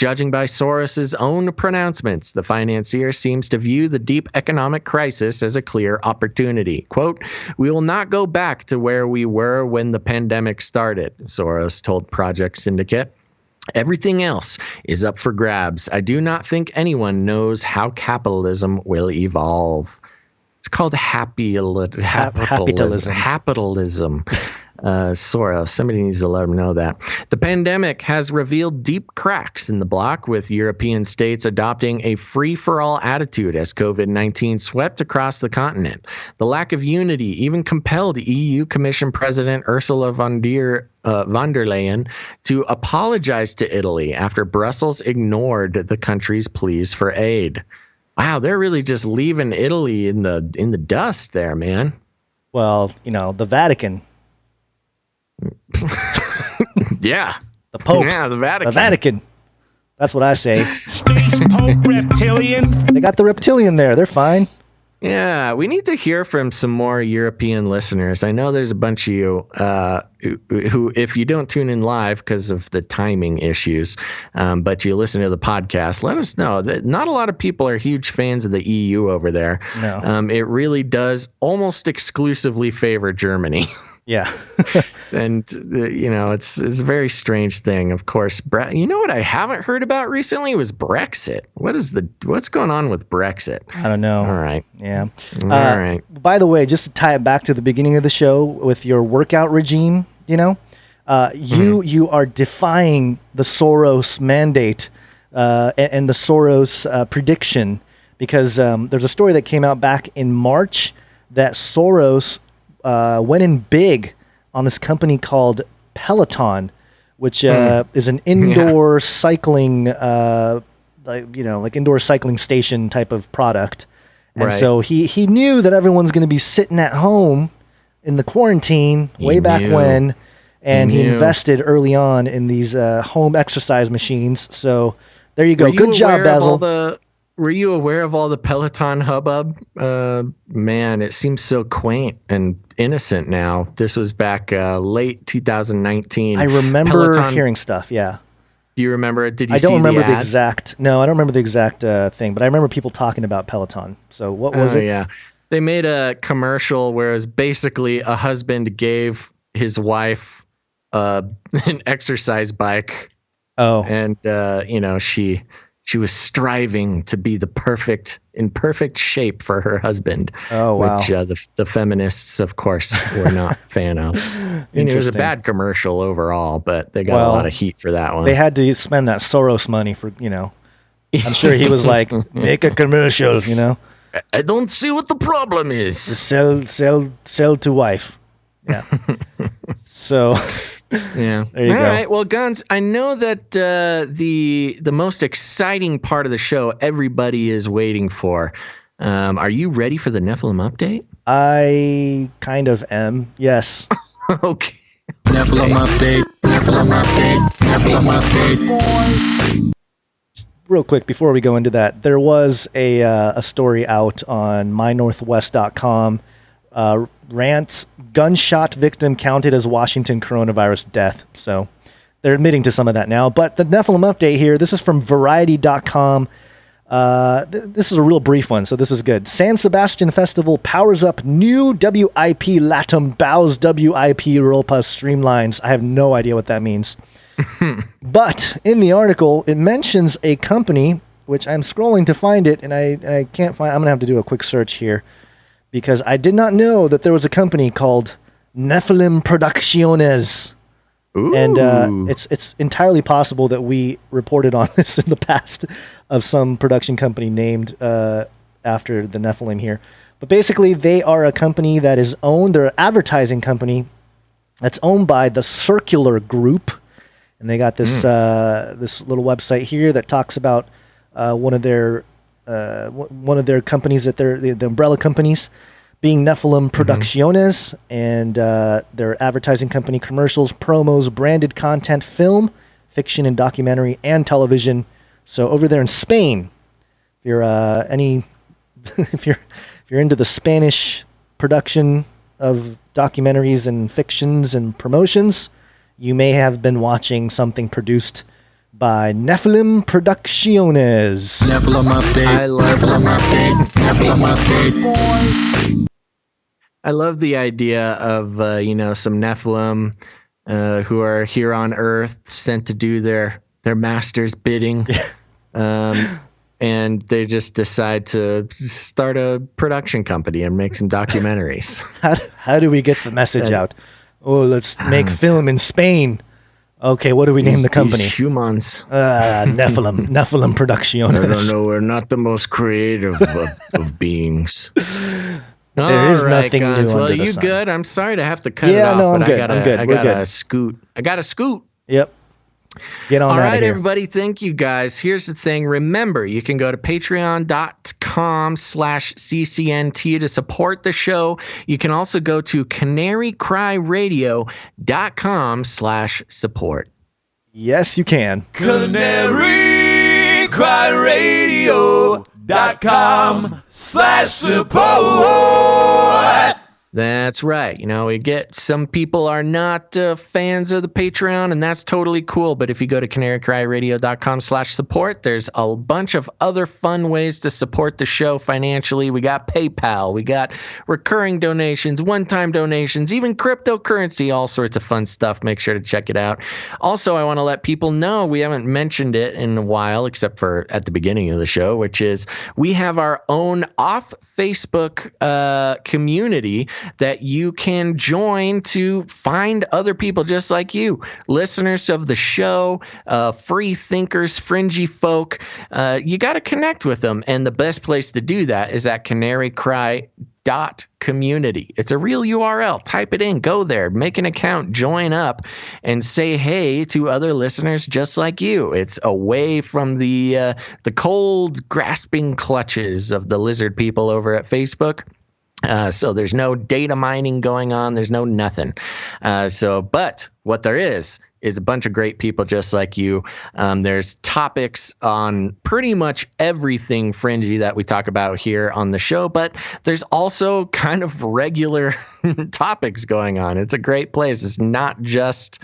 Judging by Soros's own pronouncements, the financier seems to view the deep economic crisis as a clear opportunity. Quote, we will not go back to where we were when the pandemic started, Soros told Project Syndicate. Everything else is up for grabs. I do not think anyone knows how capitalism will evolve. It's called capitalism. Soros, somebody needs to let him know that. The pandemic has revealed deep cracks in the bloc, with European states adopting a free-for-all attitude as COVID-19 swept across the continent. The lack of unity even compelled EU Commission President Ursula von der Leyen to apologize to Italy after Brussels ignored the country's pleas for aid. Wow, they're really just leaving Italy in the dust there, man. Well, the Vatican. Yeah. The Pope. Yeah, the Vatican. The Vatican. That's what I say. Space Pope reptilian. They got the reptilian there. They're fine. Yeah, we need to hear from some more European listeners. I know there's a bunch of you who, if you don't tune in live because of the timing issues, but you listen to the podcast, let us know. That not a lot of people are huge fans of the EU over there. No. It really does almost exclusively favor Germany. Yeah. And, it's a very strange thing. Of course, you know what I haven't heard about recently was Brexit. What's going on with Brexit? I don't know. All right. Yeah. All right. By the way, just to tie it back to the beginning of the show with your workout regime, you are defying the Soros mandate and the Soros prediction, because there's a story that came out back in March that Soros went in big on this company called Peloton, which is an indoor cycling, like indoor cycling station type of product. And so he knew that everyone's going to be sitting at home in the quarantine back when, and he invested early on in these home exercise machines. So there you go. Good job, Basil. Were you aware of all the Peloton hubbub? Man, it seems so quaint and innocent now. This was back late 2019. I remember hearing stuff, yeah. Do you remember it? Did you I don't see remember the ad? exact. No, I don't remember the exact thing, but I remember people talking about Peloton. So what was it? Yeah. They made a commercial where it was basically a husband gave his wife an exercise bike. Oh. And, she was striving to be in perfect shape for her husband. Oh, wow. Which the feminists, of course, were not a fan of. And it was a bad commercial overall, but they got a lot of heat for that one. They had to spend that Soros money for, I'm sure he was like, make a commercial, I don't see what the problem is. Sell to wife. Yeah. So, yeah. There you All go. right. Well, Guns, I know that the most exciting part of the show everybody is waiting for. Are you ready for the Nephilim update? I kind of am. Yes. Okay. Nephilim update. Nephilim update. Nephilim update. Real quick before we go into that, there was a story out on mynorthwest.com. Rants, gunshot victim counted as Washington coronavirus death. So they're admitting to some of that now. But the Nephilim update here, this is from variety.com. This is a real brief one, so this is good. San Sebastian Festival powers up new WIP Latam bows WIP Europa streamlines. I have no idea what that means. But in the article, it mentions a company, which I'm scrolling to find it, and I can't find. I'm going to have to do a quick search here because I did not know that there was a company called Nephilim Producciones. Ooh. And it's entirely possible that we reported on this in the past of some production company named after the Nephilim here. But basically, they are a company that is owned, they're an advertising company that's owned by the Circular Group. And they got this this little website here that talks about one of their companies that they're the umbrella companies being Nephilim Producciones, and their advertising company, commercials, promos, branded content, film, fiction, and documentary, and television. So over there in Spain, if you're if you're into the Spanish production of documentaries and fictions and promotions, you may have been watching something produced by Nephilim Producciones. Nephilim update. I love Nephilim update. Nephilim update. I love the idea of some Nephilim who are here on Earth, sent to do their master's bidding, and they just decide to start a production company and make some documentaries. How do we get the message out? Oh, let's make film in Spain. Okay, what do we name the company? Humans. Nephilim Producciones. I don't know. We're not the most creative of beings. There is nothing Guns. new Well, under the you sun. good? I'm sorry to have to cut it Yeah, off, no, I'm but good. I'm good. I We're gotta good. scoot. I gotta scoot. Yep. Get on All out of right, here. everybody. Thank you, guys. Here's the thing. Remember, you can go to patreon.com/CCNT to support the show. You can also go to canarycryradio.com/support. Yes, you can. CanaryCryRadio.com/support. That's right. We get some people are not fans of the Patreon, and that's totally cool. But if you go to canarycryradio.com/support, there's a bunch of other fun ways to support the show financially. We got PayPal, we got recurring donations, one-time donations, even cryptocurrency, all sorts of fun stuff. Make sure to check it out. Also, I want to let people know we haven't mentioned it in a while, except for at the beginning of the show, which is we have our own off Facebook community that you can join to find other people just like you, listeners of the show, free thinkers, fringy folk. You got to connect with them, and the best place to do that is at canarycry.community. It's a real URL. Type it in, go there, make an account, join up, and say hey to other listeners just like you. It's away from the cold, grasping clutches of the lizard people over at Facebook. So there's no data mining going on. There's no nothing. But what there is a bunch of great people just like you. There's topics on pretty much everything fringy that we talk about here on the show, but there's also kind of regular topics going on. It's a great place. It's not just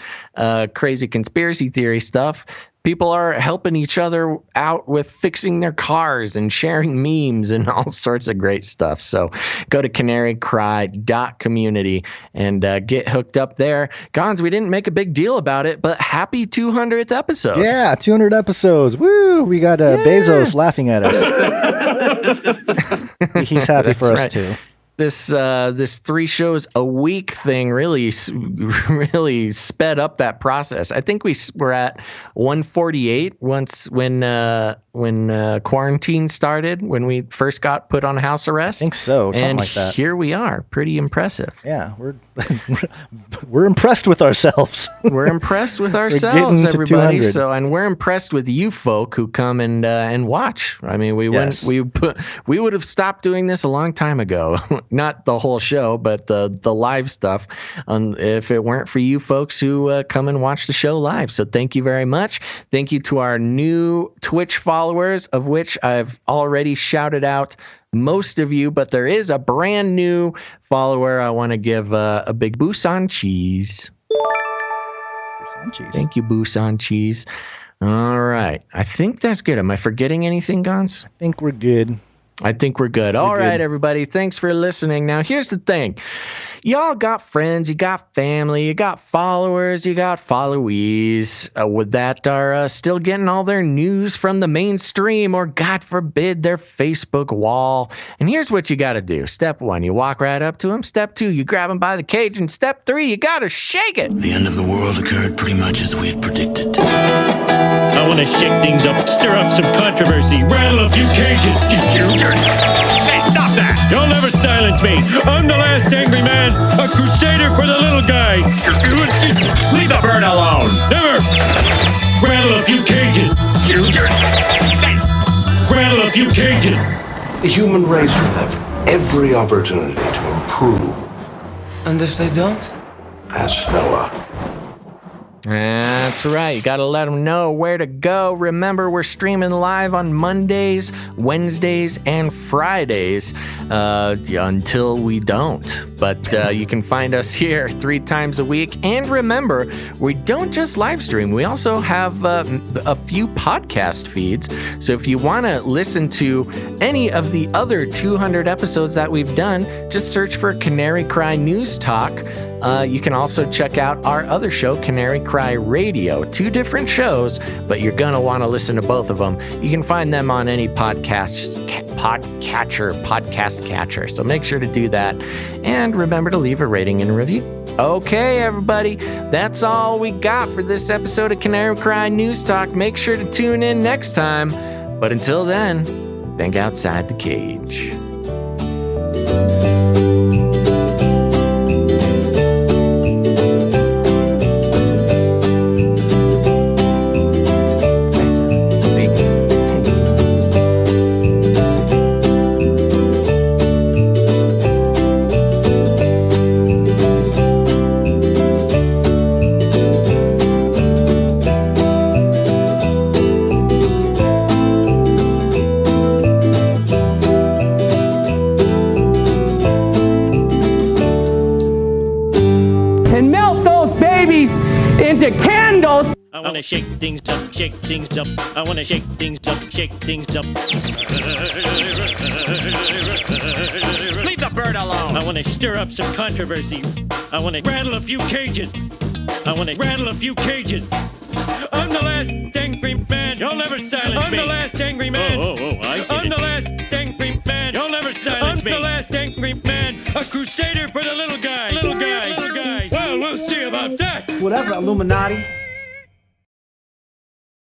crazy conspiracy theory stuff. People are helping each other out with fixing their cars and sharing memes and all sorts of great stuff. So go to canarycry.community and get hooked up there. Gons, we didn't make a big deal about it, but happy 200th episode. Yeah, 200 episodes. Woo! We got Bezos laughing at us. He's happy for us too. This 3 shows a week thing really sped up that process. I think we were at 148 when when quarantine started, when we first got put on house arrest. I think so, something like that. Here we are. Pretty impressive. Yeah, we're impressed with ourselves. We're impressed with ourselves, everybody. And we're impressed with you folk who come and watch. I mean, we would have stopped doing this a long time ago. Not the whole show, but the live stuff. If it weren't for you folks who come and watch the show live. So thank you very much. Thank you to our new Twitch followers, of which I've already shouted out most of you, but there is a brand new follower I want to give a big Busan cheese. Busan cheese. Thank you, Busan cheese. All right. I think that's good. Am I forgetting anything, Gons? I think we're good. All right, everybody. Thanks for listening. Now, here's the thing. Y'all got friends, you got family, you got followers, you got followees that are still getting all their news from the mainstream or, God forbid, their Facebook wall. And here's what you got to do. Step 1, you walk right up to them. Step 2, you grab them by the cage. And step 3, you got to shake it. The end of the world occurred pretty much as we had predicted. I want to shake things up, stir up some controversy, rattle a few cages. Hey, stop that! You'll never silence me. I'm the last angry man, a crusader for the little guy. Leave the bird alone! Never! Rattle a few cages. Rattle a few cages. The human race will have every opportunity to improve. And if they don't? Ask Noah. That's right. You got to let them know where to go. Remember, we're streaming live on Mondays, Wednesdays, and Fridays until we don't. But you can find us here 3 times a week. And remember, we don't just live stream. We also have a few podcast feeds. So if you want to listen to any of the other 200 episodes that we've done, just search for Canary Cry News Talk. You can also check out our other show, Canary Cry Radio. 2 different shows, but you're going to want to listen to both of them. You can find them on any podcast catcher. So make sure to do that. And remember to leave a rating and a review. Okay, everybody, that's all we got for this episode of Canary Cry News Talk. Make sure to tune in next time. But until then, think outside the cage. Into candles. I want to shake things up, shake things up. I want to shake things up, shake things up. Leave the bird alone. I want to stir up some controversy. I want to rattle a few cages. I'm the last angry man. You'll never silence me. I'm the last angry man. I'm the last angry man. You'll never silence me. I'm the last angry man. A crusader for the little guy. Well, we'll see about that. Whatever, Illuminati.